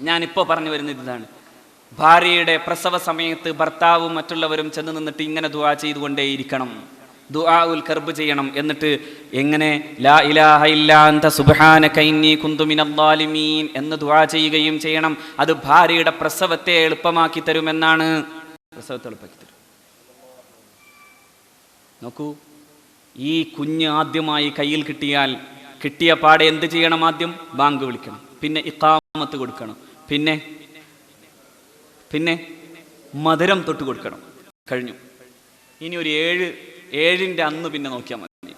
ഞാനിപ്പോൾ പറഞ്ഞു വരുന്നത് ഇതാണ്. ഭാര്യയുടെ പ്രസവ സമയത്ത് ഭർത്താവും മറ്റുള്ളവരും ചെന്ന് നിന്നിട്ട് ഇങ്ങനെ ദുആ ചെയ്തുകൊണ്ടേയിരിക്കണം, ദുആഉൽ കർബ് ചെയ്യണം. എന്നിട്ട് എങ്ങനെ ലാ ഇലാഹ ഇല്ലാ അൻത സുബ്ഹാനക ഇന്നി കുന്തു മിനൽ ളാലിമീൻ എന്ന് ദുആ ചെയ്യുകയും ചെയ്യണം. അത് ഭാര്യയുടെ പ്രസവത്തെ എളുപ്പമാക്കി തരുമെന്നാണ്. പ്രസവത്തെ എളുപ്പമാക്കി തരും. നോക്കൂ, ഈ കുഞ്ഞ് ആദ്യമായി കയ്യിൽ കിട്ടിയ പാടെ എന്ത് ചെയ്യണം? ആദ്യം ബാങ്ക് വിളിക്കണം, പിന്നെ ഇഖാമത്ത് കൊടുക്കണം, പിന്നെ മധുരം തൊട്ട് കൊടുക്കണം. കഴിഞ്ഞു. ഇനി ഒരു ഏഴിൻ്റെ അന്ന് പിന്നെ നോക്കിയാൽ മതി.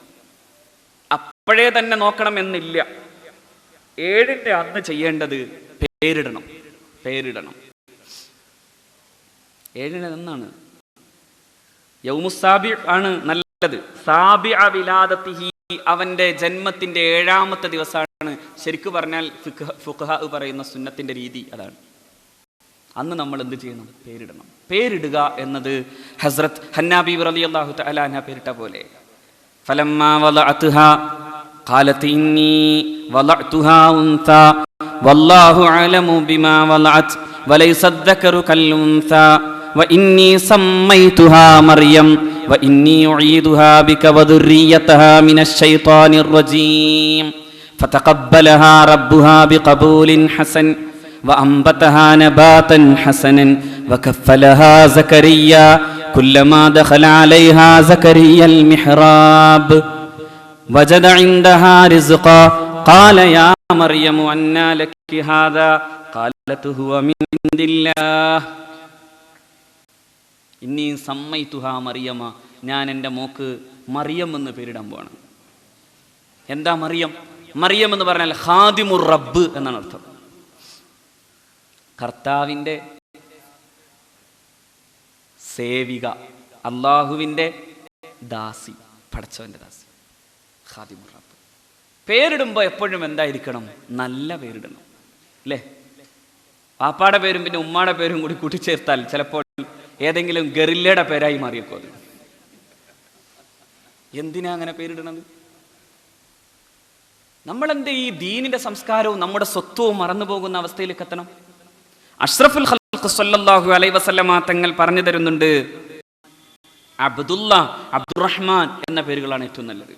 അപ്പോഴേ തന്നെ നോക്കണം എന്നില്ല. 7ന്റെ അന്ന് ചെയ്യേണ്ടത് പേരിടണം. 7ന് എന്നാണ്? യൗമുസ്സാബി ആണ് നല്ലത്. സാബിഅ വിലാദത്തിഹി, അവന്റെ ജന്മത്തിന്റെ 7ാമത്തെ ദിവസമാണ്. ശരിക്കും പറഞ്ഞാൽ ഫുഖഹാ പറയുന്ന സുന്നത്തിന്റെ രീതി അതാണ്. അന്ന് നമ്മൾ എന്ത് ചെയ്യണം? പേരിടണം. പേരിടുക എന്നത് ഹസ്രത്ത് ഹന്നാ ബീവി റളിയല്ലാഹു തആല അൻഹ പേരിട്ട പോലെ ഫലമ്മാ വളഅത്ഹാ ഖാലത് ഇന്നി വളഅതുഹാ ഉൻസാ വല്ലാഹു അലമു ബിമാ വളഅത് വലൈസ الذكر كالأنثى وإني سميتها مريم وإني أعيذها بك وذريتها من الشيطان الرجيم فتقبلها ربها بقبول حسن وأنبتها نباتا حسنا وكفلها زكريا كلما دخل عليها زكريا المحراب وجد عندها رزقا قال يا مريم أنى لك هذا قالت هو من عند الله إني سميتها مريم ഞാൻ എൻ്റെ മോക്ക് മറിയം എന്ന് പേരിടാൻ പോവാണ്. എന്താ മറിയം എന്ന് പറഞ്ഞാൽ ഖാദിമുർ റബ്ബ് എന്നാണ് അർത്ഥം. കർത്താവിൻ്റെ സേവിക, അള്ളാഹുവിൻ്റെ ദാസി, പടച്ചവൻ്റെ ദാസി, ഖാദിമുർ റബ്ബ്. പേരിടുമ്പോൾ എപ്പോഴും എന്തായിരിക്കണം? നല്ല പേരിടണം, അല്ലേ? പാപ്പാടെ പേരും പിന്നെ ഉമ്മാടെ പേരും കൂടി കൂട്ടിച്ചേർത്താൽ ചിലപ്പോൾ ഏതെങ്കിലും ഗറില്ലയുടെ പേരായി മാറിയേക്കും. അത് എന്തിനാ അങ്ങനെ പേരിടണത്? നമ്മളെന്ത് ഈ ദീനിന്റെ സംസ്കാരവും നമ്മുടെ സ്വത്വവും മറന്നു പോകുന്ന അവസ്ഥയിലേക്ക് എത്തണം? അഷ്റഫുൽ ഖൽഖ് സ്വല്ലല്ലാഹു അലൈഹി വസല്ലമ തങ്ങൾ പറഞ്ഞു തരുന്നുണ്ട്, അബ്ദുല്ല, അബ്ദുറഹ്മാൻ എന്ന പേരുകളാണ് ഏറ്റവും നല്ലത്.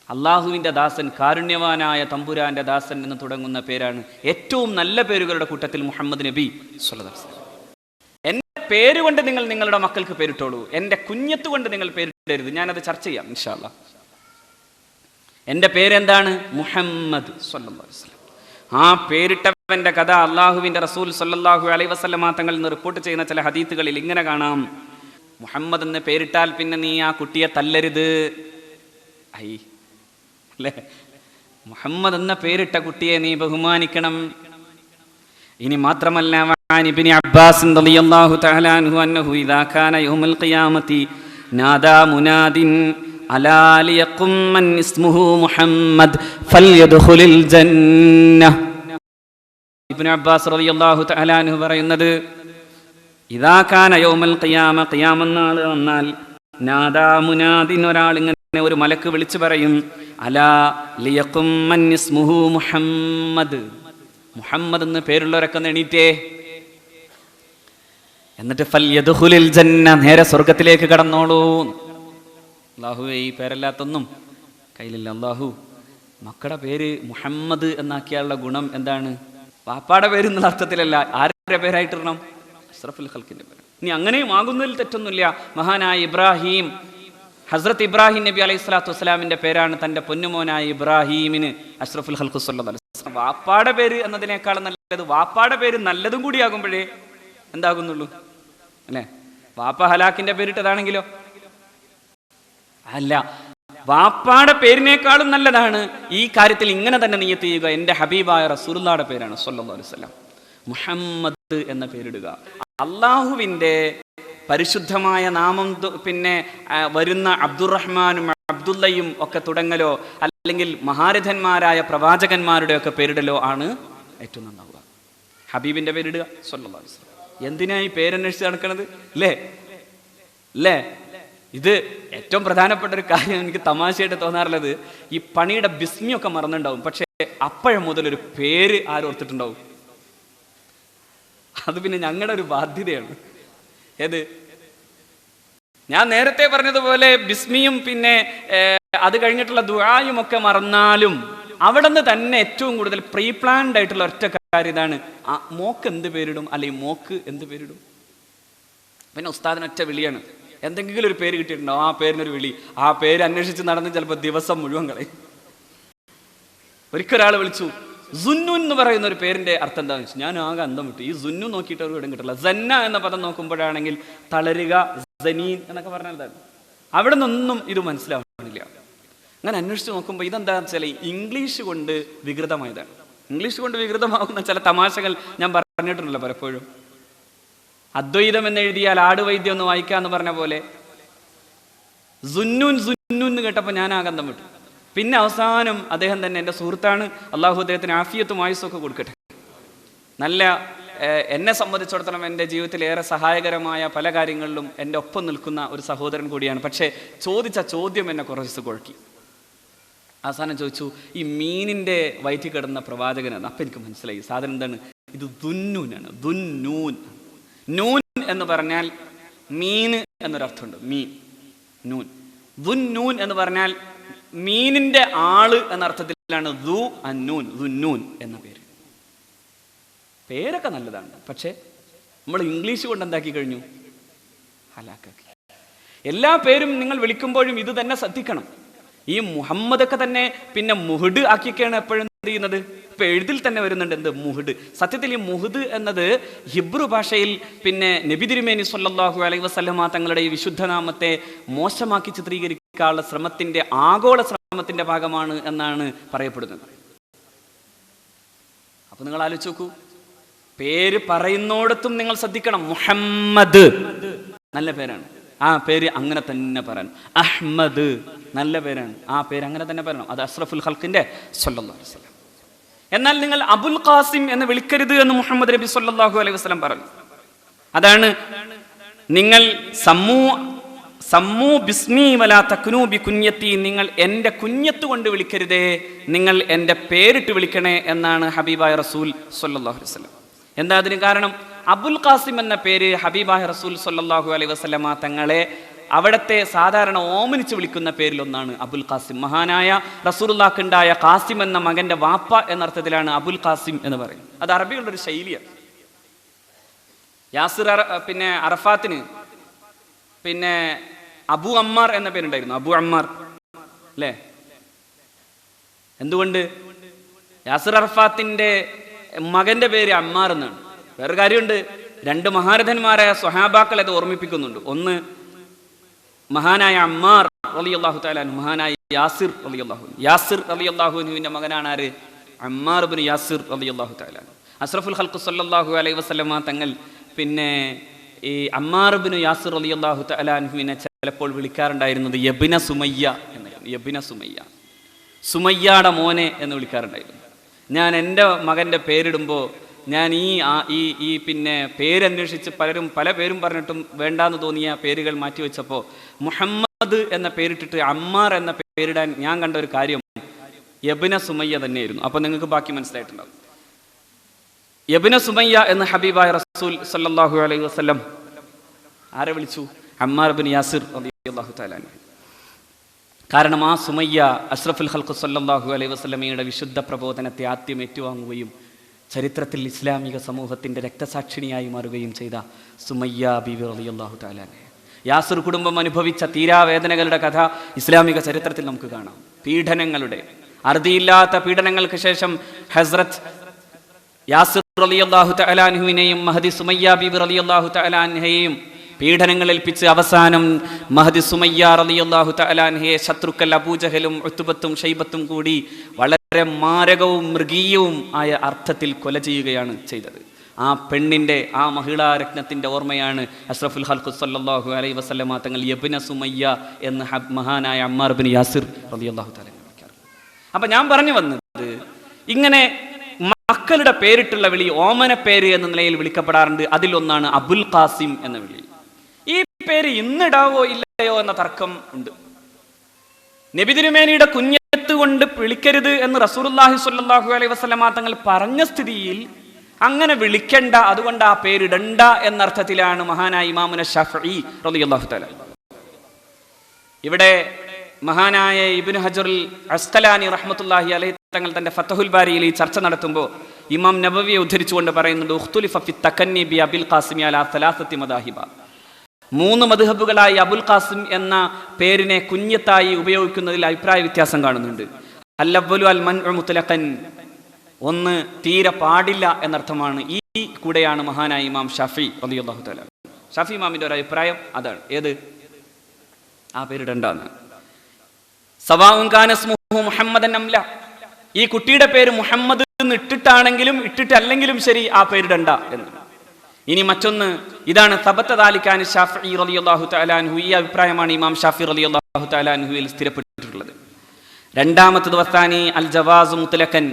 അള്ളാഹുവിൻ്റെ ദാസൻ, കാരുണ്യവാനായ തമ്പുരാന്റെ ദാസൻ എന്ന് തുടങ്ങുന്ന പേരാണ് ഏറ്റവും നല്ല പേരുകളുടെ കൂട്ടത്തിൽ മുഹമ്മദ് നബി സ്വല്ലല്ലാഹു അലൈഹി വസല്ലം. എൻ്റെ പേരുകൊണ്ട് നിങ്ങൾ നിങ്ങളുടെ മക്കൾക്ക് പേരിട്ടോളൂ, എൻ്റെ കുഞ്ഞത്ത് കൊണ്ട് നിങ്ങൾ പേരിടരുത്. ഞാനത് ചർച്ച ചെയ്യാം ഇൻഷാ അല്ലാഹ്. എൻ്റെ പേരെന്താണ്? മുഹമ്മദ് സ്വല്ലല്ലാഹു അലൈഹി വസല്ലം. ആ പേരിട്ടവന്റെ കഥ അള്ളാഹുവിൻ്റെ റസൂൽ സ്വല്ലല്ലാഹു അലൈഹി വസല്ലമ തങ്ങൾ നിന്ന് റിപ്പോർട്ട് ചെയ്യുന്ന ചില ഹദീത്തുകളിൽ ഇങ്ങനെ കാണാം: മുഹമ്മദ് എന്ന് പേരിട്ടാൽ പിന്നെ നീ ആ കുട്ടിയെ തല്ലരുത്. അല്ലേ? മുഹമ്മദ് എന്ന പേരിട്ട കുട്ടിയെ നീ ബഹുമാനിക്കണം. ഇനി മാത്രമല്ല, ഇബ്നു അബ്ബാസ് റളിയല്ലാഹു തആല അൻഹു അന്നഹു ഇദാ കാന യൗമുൽ ഖിയാമത്തി നാദാ മുനാദിൻ അലാ ലിയഖും മൻ ഇസ്മുഹു മുഹമ്മദ് ഫൽയദ്ഖുലിൽ ജന്നah. ഇബ്നു അബ്ബാസ് റളിയല്ലാഹു തആല അൻഹു പറയുന്നത്, ഇദാ കാന യൗമുൽ ഖിയാമ, ഖിയാമത്ത് നാൾ വന്നാൽ, നാദാ മുനാദിൻ, ഒരാൾ ഇങ്ങനെ ഒരു മലക്ക് വിളിച്ചു പറയും, അലാ ലിയഖും മൻ ഇസ്മുഹു മുഹമ്മദ്, മുഹമ്മദ് എന്ന് പേരുള്ളവരൊക്കെ എണീറ്റേ. എന്നിട്ട് ഫൽയദ്ഖുലിൽ ജന്ന, നേരെ സ്വർഗത്തിലേക്ക് കടന്നോളൂ. അല്ലാഹുവേ, ഈ പേരല്ലാത്തൊന്നും കയ്യിലില്ല. അല്ലാഹു മക്കളുടെ പേര് മുഹമ്മദ് എന്നാക്കിയാലുള്ള ഗുണം എന്താണ്? വാപ്പാടെ പേര് എന്നുള്ള അർത്ഥത്തിലല്ല, ആരുടെ പേരായിട്ടിടണം? അഷ്റഫുൽ ഖൽഖിന്റെ പേര്. ഇനി അങ്ങനെയും ആകുന്നതിൽ തെറ്റൊന്നുമില്ല. മഹാനായ ഇബ്രാഹിം, ഹസ്രത്ത് ഇബ്രാഹിം നബി അലൈഹി സ്വലാത്തു വസ്സലാമിന്റെ പേരാണ് തന്റെ പൊന്നുമോനായ ഇബ്രാഹീമിന് അഷ്റഫുൽ ഖൽഖ് സ്വല്ലല്ലാഹു അലൈഹി വസല്ലം. വാപ്പാടെ പേര് എന്നതിനേക്കാൾ നല്ലത് വാപ്പാടെ പേര് നല്ലതും കൂടി ആകുമ്പോഴേ എന്താകുന്നുള്ളൂ, അല്ലേ? വാപ്പ ഹലാക്കിന്റെ പേരിട്ടതാണെങ്കിലോ അല്ല, വാപ്പാടെ പേരിനേക്കാളും നല്ലതാണ് ഈ കാര്യത്തിൽ ഇങ്ങനെ തന്നെ നിയ്യത്ത് ചെയ്യുക, എൻ്റെ ഹബീബായ റസൂലുള്ളാഹിയുടെ പേരാണ് സ്വല്ലല്ലാഹു അലൈഹി വസല്ലം. മുഹമ്മദ് എന്ന പേരിടുക. അള്ളാഹുവിൻ്റെ പരിശുദ്ധമായ നാമം പിന്നെ വരുന്ന അബ്ദുറഹ്മാനും അബ്ദുല്ലയും ഒക്കെ തുടങ്ങലോ അല്ലെങ്കിൽ മഹാരഥന്മാരായ പ്രവാചകന്മാരുടെ ഒക്കെ പേരിടലോ ആണ് ഏറ്റവും നന്നാവുക. ഹബീബിന്റെ പേരിടുക സ്വല്ലല്ലാഹു അലൈഹി വസല്ലം. എന്തിനാ ഈ പേരന്വേഷിച്ച് നടക്കണത്? അല്ലേ? ഇത് ഏറ്റവും പ്രധാനപ്പെട്ട ഒരു കാര്യം എനിക്ക് തമാശയായിട്ട് തോന്നാറുള്ളത്, ഈ പണിയുടെ ബിസ്മിയൊക്കെ മറന്നുണ്ടാവും, പക്ഷേ അപ്പോഴും മുതലൊരു പേര് ആരോർത്തിട്ടുണ്ടാവും? അത് പിന്നെ ഞങ്ങളുടെ ഒരു ബാധ്യതയാണ്. ഏത്? ഞാൻ നേരത്തെ പറഞ്ഞതുപോലെ ബിസ്മിയും പിന്നെ അത് കഴിഞ്ഞിട്ടുള്ള ദുആയും ഒക്കെ മറന്നാലും അവിടെ നിന്ന് തന്നെ ഏറ്റവും കൂടുതൽ പ്രീ പ്ലാൻഡ് ആയിട്ടുള്ള ഒറ്റ കാര്യം ഇതാണ്: മോക്ക് എന്ത് പേരിടും, അല്ലെങ്കിൽ മോക്ക് എന്ത് പേരിടും. പിന്നെ ഉസ്താദിന് ഒറ്റ വിളിയാണ്. എന്തെങ്കിലും ഒരു പേര് കിട്ടിയിട്ടുണ്ടാവും, ആ പേരിനൊരു വിളി. ആ പേര് അന്വേഷിച്ച് നടന്ന് ചിലപ്പോൾ ദിവസം മുഴുവൻ കളയും. ഒരിക്കൽ ഒരാൾ വിളിച്ചു, സുന്നൂൻ എന്ന് പറയുന്ന ഒരു പേരിന്റെ അർത്ഥം എന്താണെന്ന് വെച്ചാൽ ഞാൻ ആകെ അന്തം വിട്ടു. ഈ സുന്നു നോക്കിയിട്ട് ഒരു ഇടം കിട്ടില്ല. സന്ന എന്ന പദം നോക്കുമ്പോഴാണെങ്കിൽ തളരുക, സനീൻ എന്നൊക്കെ പറഞ്ഞാൽ അവിടെ നിന്നൊന്നും ഇത് മനസ്സിലാവുന്നില്ല. അങ്ങനെ അന്വേഷിച്ച് നോക്കുമ്പോൾ ഇതെന്താണെന്ന് വെച്ചാൽ ഇംഗ്ലീഷ് കൊണ്ട് വികൃതമായതാണ്. ഇംഗ്ലീഷ് കൊണ്ട് വികൃതമാകുന്ന ചില തമാശകൾ ഞാൻ പറഞ്ഞിട്ടുണ്ടല്ലോ പലപ്പോഴും. അദ്വൈതം എന്ന് എഴുതിയാൽ ആടുവൈദ്യം ഒന്ന് വായിക്കാന്ന് പറഞ്ഞ പോലെ സുന്നൂൻ സുന്നൂൻ എന്ന് കേട്ടപ്പോൾ ഞാൻ ആകന്തം വിട്ടു. പിന്നെ അവസാനം അദ്ദേഹം തന്നെ എൻ്റെ സുഹൃത്താണ്, അള്ളാഹു അദ്ദേഹത്തിന് ആഫിയത്തും ആയുസ്സൊക്കെ കൊടുക്കട്ടെ. നല്ല എന്നെ സംബന്ധിച്ചിടത്തോളം എൻ്റെ ജീവിതത്തിൽ ഏറെ സഹായകരമായ പല കാര്യങ്ങളിലും എൻ്റെ ഒപ്പം നിൽക്കുന്ന ഒരു സഹോദരൻ കൂടിയാണ്. പക്ഷേ ചോദിച്ച ചോദ്യം എന്നെ കുറച്ച് കുഴക്കി. അവസാനം ചോദിച്ചു, ഈ മീനിൻ്റെ വയറ്റിൽ കിടന്ന പ്രവാചകനാണ്. അപ്പം എനിക്ക് മനസ്സിലായി സാധനം എന്താണ്. ഇത് ദുന്നൂനാണ്. ദുന്നൂൻ. നൂൻ എന്ന് പറഞ്ഞാൽ മീന് എന്നൊരർത്ഥമുണ്ട്. മീൻ, നൂൻ. ദുന്നൂൻ എന്ന് പറഞ്ഞാൽ മീനിന്റെ ആള് എന്ന അർത്ഥത്തിലാണ് ദു അന്നൂൻ, ദുന്നൂൻ എന്ന പേര്. പേരൊക്കെ നല്ലതാണ്, പക്ഷെ നമ്മൾ ഇംഗ്ലീഷ് കൊണ്ട് എന്താക്കി കഴിഞ്ഞു? ഹലാക്കാക്കി. എല്ലാ പേരും നിങ്ങൾ വിളിക്കുമ്പോഴും ഇത് തന്നെ ശ്രദ്ധിക്കണം. ഈ മുഹമ്മദൊക്കെ തന്നെ പിന്നെ മുഹ്ഡ് ആക്കിയൊക്കെയാണ് എപ്പോഴും എന്ത് ചെയ്യുന്നത്. ഇപ്പൊ എഴുതിൽ തന്നെ വരുന്നുണ്ട് എന്ത്? മുഹ്ഡ്. സത്യത്തിൽ ഈ മുഹ്ഡ് എന്നത് ഹിബ്രു ഭാഷയിൽ പിന്നെ നബി തിരുമേനി സ്വല്ലല്ലാഹു അലൈഹി വസല്ലമ തങ്ങളുടെ ഈ വിശുദ്ധനാമത്തെ മോശമാക്കി ചിത്രീകരിക്കാനുള്ള ശ്രമത്തിന്റെ ആഗോള ശ്രമത്തിന്റെ ഭാഗമാണ് എന്നാണ് പറയപ്പെടുന്നത്. അപ്പൊ നിങ്ങൾ ആലോചിച്ച് നോക്കൂ, പേര് പറയുന്നോടത്തും നിങ്ങൾ ശ്രദ്ധിക്കണം. മുഹമ്മദ് നല്ല പേരാണ്, ആ പേര് അങ്ങനെ തന്നെ പറയണം. അഹ്മദ് നല്ല പേരാണ്, ആ പേര് അങ്ങനെ തന്നെ പറയണം. അത് അഷ്റഫുൽ ഖൽഖിന്റെ സ്വല്ലല്ലാഹു അലൈഹി വസല്ലം. എന്നാൽ നിങ്ങൾ അബുൽ ഖാസിം എന്ന് വിളിക്കരുത് എന്ന് മുഹമ്മദ് നബി സ്വല്ലല്ലാഹു അലൈഹി വസല്ലം പറഞ്ഞു. അതാണ് നിങ്ങൾ സമ്മൂ ബിസ്മി വലാ തക്നൂ ബി കുഞ്ഞത്തി, നിങ്ങൾ എൻ്റെ കുഞ്ഞത്ത് കൊണ്ട് വിളിക്കരുതേ, നിങ്ങൾ എൻ്റെ പേരിട്ട് വിളിക്കണേ എന്നാണ് ഹബീബായ റസൂൽ സ്വല്ലല്ലാഹു അലൈഹി വസല്ലം. എന്താ അതിന് കാരണം? അബുൽ ഖാസിം എന്ന പേര് ഹബീബായ റസൂൽ സ്വല്ലല്ലാഹു അലൈഹി വസല്ലമ തങ്ങളെ അവിടത്തെ സാധാരണ ഓമനിച്ച് വിളിക്കുന്ന പേരിലൊന്നാണ് അബുൽ ഖാസിം. മഹാനായ റസൂലുള്ളാഹിക്ക് ഉണ്ടായ ഖാസിം എന്ന മകന്റെ വാപ്പ എന്നർത്ഥത്തിലാണ് അബുൽ ഖാസിം എന്ന് പറയുന്നത്. അത് അറബികളുടെ ഒരു ശൈലിയാണ്. യാസിർ പിന്നെ അറഫാത്തിന് പിന്നെ അബു അമ്മാർ എന്ന പേരുണ്ടായിരുന്നു. അബു അമ്മാർ അല്ലേ? എന്തുകൊണ്ട്? യാസിർ അറഫാത്തിന്റെ മകന്റെ പേര് അമ്മാർ എന്നാണ്. വേറൊരു കാര്യമുണ്ട്, രണ്ട് മഹാരഥന്മാരായ സ്വഹാബാക്കൾ അത് ഓർമ്മിപ്പിക്കുന്നുണ്ട്. ഒന്ന് മഹാനായ അമ്മാർ റളിയല്ലാഹു തആല അൻഹു, മഹാനായ യാസിർ റളിയല്ലാഹു അൻഹു. യാസിർ റളിയല്ലാഹു അൻഹുവിന്റെ മകനാണ് ആര്? അമ്മാർ ഇബ്നു യാസിർ റളിയല്ലാഹു തആല. അഷ്റഫുൽ ഖൽഖ് സല്ലല്ലാഹു അലൈഹി വസല്ലമ തങ്ങൾ പിന്നെ ഈ അമ്മാർ ഇബ്നു യാസിർ റളിയല്ലാഹു തആല അൻഹുവിനെ ചിലപ്പോൾ വിളിക്കാറുണ്ടായിരുന്നത് യബ്ന സുമയ്യ എന്നായിരുന്നു. യബ്ന സുമയ്യ, സുമയ്യയുടെ മോനെ എന്ന് വിളിക്കാറുണ്ടായിരുന്നു. ഞാൻ എൻ്റെ മകൻ്റെ പേരിടുമ്പോൾ ഞാൻ ഈ പിന്നെ പേരന്വേഷിച്ച് പലരും പല പേരും പറഞ്ഞിട്ടും വേണ്ടാന്ന് തോന്നിയ പേരുകൾ മാറ്റിവെച്ചപ്പോൾ മുഹമ്മദ് എന്ന പേരിട്ടിട്ട് അമ്മാർ എന്ന പേരിടാൻ ഞാൻ കണ്ട ഒരു കാര്യം യബ്ന സുമയ്യ തന്നെയായിരുന്നു. അപ്പോൾ നിങ്ങൾക്ക് ബാക്കി മനസ്സിലായിട്ടുണ്ടാവും. യബ്ന സുമയ്യ എന്ന ഹബീബായ റസൂൽ സല്ലല്ലാഹു അലൈഹി വസല്ലം ആരെ വിളിച്ചു? അമ്മാർ ഇബ്നു യാസിർ റളിയല്ലാഹു തആല അൻഹു. കാരണം ആ സുമയ്യ അഷ്റഫുൽ ഖൽഖ് സല്ലല്ലാഹു അലൈഹി വസല്ലമയുടെ വിശുദ്ധ പ്രബോധനത്തെ ആദ്യം ഏറ്റുവാങ്ങുകയും ചരിത്രത്തിൽ ഇസ്ലാമിക സമൂഹത്തിന്റെ രക്തസാക്ഷിണിയായി മാറുകയും ചെയ്ത സുമയ്യ ബീവി റളിയല്ലാഹു തആല അൻഹ. യാസിർ കുടുംബം അനുഭവിച്ച തീരാവേദനകളുടെ കഥ ഇസ്ലാമിക ചരിത്രത്തിൽ നമുക്ക് കാണാം. പീഡനങ്ങളുടെ അറുതിയില്ലാത്ത പീഡനങ്ങൾക്ക് ശേഷം ഹസ്രത്ത് യാസിർ റളിയല്ലാഹു തആല അൻഹുവിനെയും മഹദി സുമയ്യ ബീവി റളിയല്ലാഹു തആല അൻഹയെയും പീഡനങ്ങൾ ഏൽപ്പിച്ച് അവസാനം മഹദി സുമയ്യ റളിയല്ലാഹു തആല അൻഹയെ ശത്രുക്കൾ അബൂജഹലും ഉത്ബത്തും ഷൈബത്തും കൂടി വളരെ മാരകവും മൃഗീയവും ആയ അർത്ഥത്തിൽ കൊല ചെയ്യുകയാണ് ചെയ്തത്. ആ പെണ്ണിൻ്റെ, ആ മഹിളാ രത്നത്തിൻ്റെ ഓർമ്മയാണ് അഷ്റഫുൽ ഖൽഖ് സല്ലല്ലാഹു അലൈഹി വസല്ലമ തങ്ങൾ യബ്ന സുമയ്യ എന്ന മഹാനായ അമ്മാർ ഇബ്നു യാസിർ റളിയല്ലാഹു തആല വിളിക്കാറുണ്ട്. അപ്പം ഞാൻ പറഞ്ഞു വന്നത്, ഇങ്ങനെ മക്കളുടെ പേരിട്ടുള്ള വിളി ഓമന പേര് എന്ന നിലയിൽ വിളിക്കപ്പെടാറുണ്ട്. അതിലൊന്നാണ് അബുൽ ഖാസിം എന്ന വിളി. ഈ പേര് ഇന്നിടാവോ ഇല്ലയോ എന്ന തർക്കം ഉണ്ട്. നബി തിരുമേനിയുടെ കുഞ്ഞത്ത് കൊണ്ട് വിളിക്കരുത് എന്ന് റസൂലുള്ളാഹി സ്വല്ലല്ലാഹു അലൈഹി വസല്ലമ തങ്ങൾ പറഞ്ഞ സ്ഥിതിയിൽ അങ്ങനെ വിളിക്കണ്ട, അതുകൊണ്ട് ആ പേരിടണ്ട എന്നർത്ഥത്തിലാണ് മഹാനായ ഇമാമുന ശാഫിഈ റളിയല്ലാഹു തആല. ഇവിടെ മഹാനായ ഇബ്നു ഹജറുൽ അസ്ഖലാനി റഹ്മത്തുള്ളാഹി അലൈഹി തങ്ങൾ തന്റെ ഫതഹുൽ ബാരിയിൽ ഈ ചർച്ച നടത്തുമ്പോൾ ഇമാം നബവിയെ ഉദ്ധരിച്ചുകൊണ്ട് പറയുന്നുണ്ട്, ഉഖ്തുലിഫ ഫി തകന്നി ബി അബിൽ ഖാസിം അലാ സലാസത്തി മദാഹിബ. 3 മദ്ഹബുകളായി അബുൽ ഖാസിം എന്ന പേരിനെ കുഞ്ഞത്തായി ഉപയോഗിക്കുന്നതിൽ അഭിപ്രായ വ്യത്യാസം കാണുന്നുണ്ട്. അൽ-അവ്വലു അൽ മൻഉ മുത്ലഖൻ, ഒന്ന് തീരെ പാടില്ല എന്നർത്ഥമാണ്. ഈ കൂടെയാണ് മഹാനായ ഇമാം ഷാഫി റളിയല്ലാഹു തആല. ഷാഫി ഇമാമിന്റെ ഒരു അഭിപ്രായം അതാണ്. ഏത്? ആ പേരിടണ്ടെന്ന്. സവാഉൻ കാന ഇസ്മുഹു മുഹമ്മദൻ അംല, ഈ കുട്ടിയുടെ പേര് മുഹമ്മദ് എന്ന് ഇട്ടിട്ടാണെങ്കിലും ഇട്ടിട്ടല്ലെങ്കിലും ശരി ആ പേരിടണ്ട എന്ന്. ഇനി മറ്റൊന്ന് ഇതാണ്, തബത്ത ദാലികാൻ ഷാഫിഈ റളിയല്ലാഹു തആല അൻഹു, ഈ അഭിപ്രായമാണ് ഇമാം ഷാഫി റളിയല്ലാഹു തആല അൻഹുവിൽ സ്ഥിരപ്പെട്ടിട്ടുള്ളത്. രണ്ടാമത്തത് വസാനി അൽ ജവാസു മുത്ലഖൻ,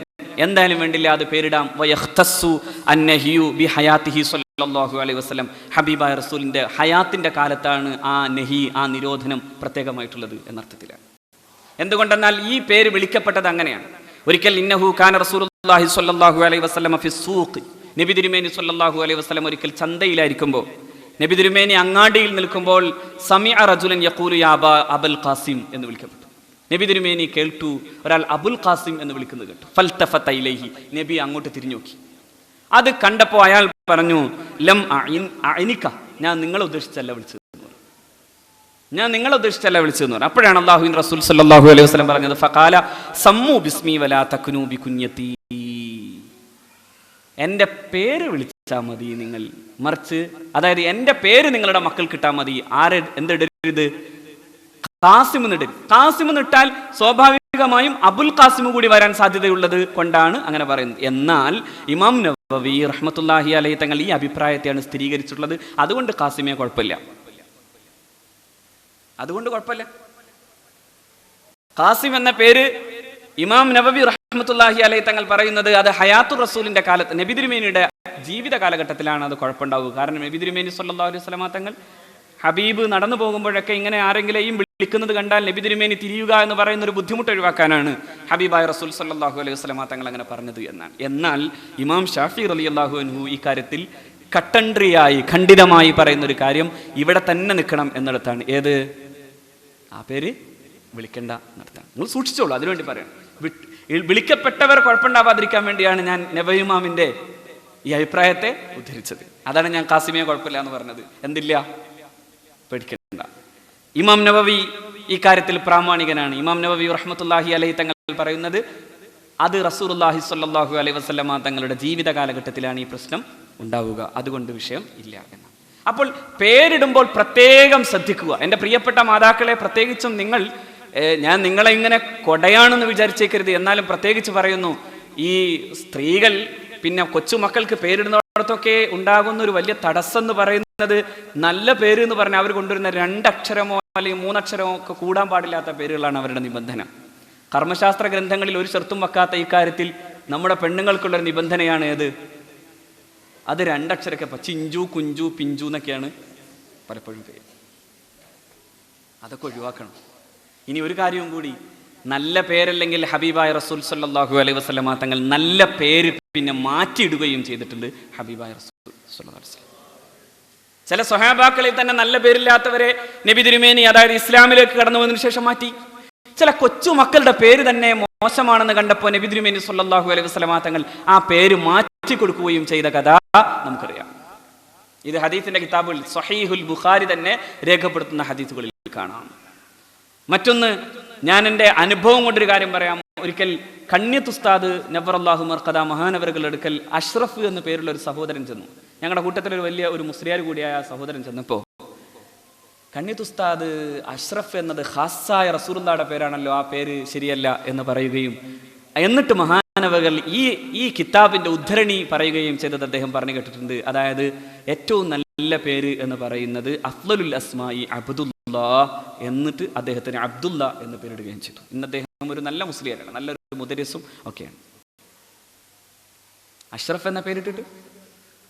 എന്തായാലും വേണ്ടില്ല അത് പേരിടാം. വയഖ്തസ്സു അന്നഹിയു ബി ഹയാത്തിഹി സ്വല്ലല്ലാഹു അലൈഹി വസല്ലം, ഹബീബായ റസൂലിന്റെ ഹയാത്തിന്റെ കാലത്താണ് ആ നഹി, ആ നിരോധനം പ്രത്യേകമായിട്ടുള്ളത് എന്നർത്ഥത്തിലാണ്. എന്തുകൊണ്ടെന്നാൽ ഈ പേര് വിളിക്കപ്പെട്ടത് അങ്ങനെയാണ്. ഒരിക്കൽ ഇന്നഹു കാന റസൂലുള്ളാഹി സ്വല്ലല്ലാഹു അലൈഹി വസല്ലം ഫി സൂഖ്, നബി തിരുമേനി സ്വല്ലല്ലാഹു അലൈഹി വസല്ലം ഒരിക്കൽ ചന്തയിലായിരിക്കുമ്പോൾ, നബി തിരുമേനി അങ്ങാടിയിൽ നിൽക്കുമ്പോൾ സമിഅ റജുലൻ യഖൂലു യാ അബൽ ഖാസിം എന്ന് വിളിക്കപ്പെട്ടു. നബി തിരുമേനി കേട്ടു ഒരാൾ അബുൽ ഖാസിം എന്ന് വിളിക്കുന്നത് കേട്ടു. ഫൽതഫത ഇലൈഹി, നബി അങ്ങോട്ട് തിരിഞ്ഞു നോക്കി. അത് കണ്ടപ്പോൾ അയാൾ പറഞ്ഞു, ലം അഇനിക, ഞാൻ നിങ്ങളെ ഉദ്ദേശിച്ചല്ല വിളിച്ചത്, ഞാൻ നിങ്ങളെ ഉദ്ദേശിച്ചല്ല വിളിച്ചതെന്ന് പറഞ്ഞു. അപ്പോഴാണ് അല്ലാഹുവിൻ റസൂൽ സല്ലല്ലാഹു അലൈഹി വസല്ലം പറഞ്ഞത്, ഫഖാല സമ്മു ബിസ്മി വലാ തകുനു ബികുന്യതി, എൻ്റെ പേര് വിളിച്ചാൽ മതി നിങ്ങൾ, മറിച്ച് അതായത് എൻ്റെ പേര് നിങ്ങളുടെ മക്കൾക്ക് ഇട്ടാൽ മതി. ആരെ എന്തിടരുത്? ഖാസിം എന്നിടരുത്. ഖാസിം എന്നിട്ടാൽ സ്വാഭാവികമായും അബുൽ ഖാസിം കൂടി വരാൻ സാധ്യതയുള്ളത് കൊണ്ടാണ് അങ്ങനെ പറയുന്നത്. എന്നാൽ ഇമാം നവവി റഹ്മത്തുള്ളാഹി അലൈഹി തങ്ങൾ ഈ അഭിപ്രായത്തെയാണ് സ്ഥിരീകരിച്ചിട്ടുള്ളത്. അതുകൊണ്ട് ഖാസിമെ കുഴപ്പമില്ല, അതുകൊണ്ട് കുഴപ്പമില്ല. ഖാസിം എന്ന പേര് ഇമാം നവവി റഹ്മത്തുള്ളാഹി അലൈഹി തങ്ങൾ പറയുന്നത് അത് ഹയാത്തുർ റസൂലിന്റെ കാലത്ത്, നബി തിരുമേനിയുടെ ജീവിത കാലഘട്ടത്തിലാണ് അത് കുഴപ്പമുണ്ടാവുക. കാരണം നബി തിരുമേനി സ്വല്ലല്ലാഹു അലൈഹി വസല്ലമ തങ്ങൾ ഹബീബ് നടന്നു പോകുമ്പോഴൊക്കെ ഇങ്ങനെ ആരെങ്കിലും വിളിക്കുന്നത് കണ്ടാൽ നബി തിരുമേനി തിരിയുക എന്ന് പറയുന്ന ഒരു ബുദ്ധിമുട്ട് ഒഴിവാക്കാനാണ് ഹബീബായ റസൂൽ സല്ലല്ലാഹു അലൈഹി വസല്ലമ തങ്ങൾ അങ്ങനെ പറഞ്ഞത് എന്നാണ്. എന്നാൽ ഇമാം ഷാഫി റളിയല്ലാഹു അൻഹു ഈ കാര്യത്തിൽ കട്ടൻട്രിയായി ഖണ്ഡിതമായി പറയുന്ന ഒരു കാര്യം ഇവിടെ തന്നെ നിൽക്കണം എന്നിടത്താണ്. ഏത്? ആ പേര് വിളിക്കേണ്ട എന്നിടത്താണ്. നിങ്ങൾ സൂക്ഷിച്ചോളൂ, അതിനുവേണ്ടി പറയാം. വിളിക്കപ്പെട്ടവർ കുഴപ്പമുണ്ടാവാതിരിക്കാൻ വേണ്ടിയാണ് ഞാൻ നബവി ഇമാമിന്റെ ഈ അഭിപ്രായത്തെ ഉദ്ധരിച്ചത്. അതാണ് ഞാൻ ഖാസിമിയെ കുഴപ്പമില്ല എന്ന് പറഞ്ഞത്. എന്തില്ല? പേടിക്കണ്ട. ഇമാം നവവി ഈ കാര്യത്തിൽ പ്രാമാണികനാണ്. ഇമാം നവവി റഹ്മത്തുള്ളാഹി അലൈഹി തങ്ങൾ പറയുന്നത് അത് റസൂലുള്ളാഹി സ്വല്ലല്ലാഹു അലൈഹി വസല്ലമ തങ്ങളുടെ ജീവിത കാലഘട്ടത്തിലാണ് ഈ പ്രശ്നം ഉണ്ടാവുക, അതുകൊണ്ട് വിഷയം ഇല്ല എന്ന്. അപ്പോൾ പേരിടുമ്പോൾ പ്രത്യേകം ശ്രദ്ധിക്കുക. എൻ്റെ പ്രിയപ്പെട്ട മാതാക്കളെ, പ്രത്യേകിച്ചും നിങ്ങൾ, ഞാൻ നിങ്ങളെ ഇങ്ങനെ കൊടയാണെന്ന് വിചാരിച്ചേക്കരുത്. എന്നാലും പ്രത്യേകിച്ച് പറയുന്നു, ഈ സ്ത്രീകൾ പിന്നെ കൊച്ചുമക്കൾക്ക് പേരിടുന്നിടത്തൊക്കെ ഉണ്ടാകുന്ന ഒരു വലിയ തടസ്സം എന്ന് പറയുന്നത്, നല്ല പേര് എന്ന് പറഞ്ഞാൽ അവർ കൊണ്ടുവരുന്ന 2 അക്ഷരമോ അല്ലെങ്കിൽ 3 അക്ഷരമോ ഒക്കെ കൂടാൻ പാടില്ലാത്ത പേരുകളാണ് അവരുടെ നിബന്ധന. കർമ്മശാസ്ത്ര ഗ്രന്ഥങ്ങളിൽ ഒരു ചെറുത്തും വെക്കാത്ത ഇക്കാര്യത്തിൽ നമ്മുടെ പെണ്ണുങ്ങൾക്കുള്ളൊരു നിബന്ധനയാണ് ഏത്? അത് 2 അക്ഷരമൊക്കെ. ചിഞ്ചു, കുഞ്ചു, പിഞ്ചു എന്നൊക്കെയാണ് പലപ്പോഴും പേര്. അതൊക്കെ ഒഴിവാക്കണം. ഇനി ഒരു കാര്യവും കൂടി, നല്ല പേരല്ലെങ്കിൽ ഹബീബായ റസൂൽ സല്ലല്ലാഹു അലൈഹി വസല്ലമ തങ്ങൾ നല്ല പേര് പിന്നെ മാറ്റിയിടുകയും ചെയ്തിട്ടുണ്ട്. ഹബീബായ റസൂൽ സല്ലല്ലാഹു അലൈഹി വസല്ലം ചില സ്വഹാബാക്കളിൽ തന്നെ നല്ല പേരില്ലാത്തവരെ നബി തിരുമേനി, അതായത് ഇസ്ലാമിലേക്ക് കടന്നു വന്നതിന് ശേഷം മാറ്റി. ചില കൊച്ചു മക്കളുടെ പേര് തന്നെ മോശമാണെന്ന് കണ്ടപ്പോൾ നബി തിരുമേനി സല്ലല്ലാഹു അലൈഹി വസല്ലമ തങ്ങൾ ആ പേര് മാറ്റി കൊടുക്കുകയും ചെയ്ത കഥ നമുക്കറിയാം. ഇത് ഹദീസിന്റെ കിതാബുൽ സ്വഹീഹുൽ ബുഖാരി തന്നെ രേഖപ്പെടുത്തുന്ന ഹദീസുകളിൽ കാണാം. മറ്റൊന്ന്, ഞാൻ എൻ്റെ അനുഭവം കൊണ്ടൊരു കാര്യം പറയാം. ഒരിക്കൽ കണ്യത്ത് ഉസ്താദ് നവ്വറല്ലാഹു മർഖദ മഹാനവറുകളുടെ അടുക്കൽ അഷ്റഫ് എന്ന പേരുള്ള ഒരു സഹോദരൻ ചെന്നു. ഞങ്ങളുടെ കൂട്ടത്തിലൊരു വലിയ ഒരു മുസ്ലിയാർ കൂടിയായ സഹോദരൻ ചെന്നപ്പോൾ, കണ്യത്ത് ഉസ്താദ് അഷ്റഫ് എന്നത് ഖാസായ റസൂലുള്ളാഹിയുടെ പേരാണല്ലോ, ആ പേര് ശരിയല്ല എന്ന് പറയുകയും, എന്നിട്ട് മഹാനവകൾ ഈ കിതാബിന്റെ ഉദ്ധരണി പറയുകയും ചെയ്തത് അദ്ദേഹം പറഞ്ഞു കേട്ടിട്ടുണ്ട്. അതായത് ഏറ്റവും നല്ല പേര് എന്ന് പറയുന്നത് അഫ്ളലുൽ അസ്മായി അബ്ദുല്ലാ, എന്നിട്ട് അദ്ദേഹത്തിന് അബ്ദുല്ല എന്ന് പേരിടുകയും ചെയ്തു. ഇന്ന് അദ്ദേഹം ഒരു നല്ല മുസ്ലിയാരാണ്, നല്ലൊരു മുദരിസും ഒക്കെയാണ്. അഷ്റഫ് എന്ന പേരിട്ടിട്ട്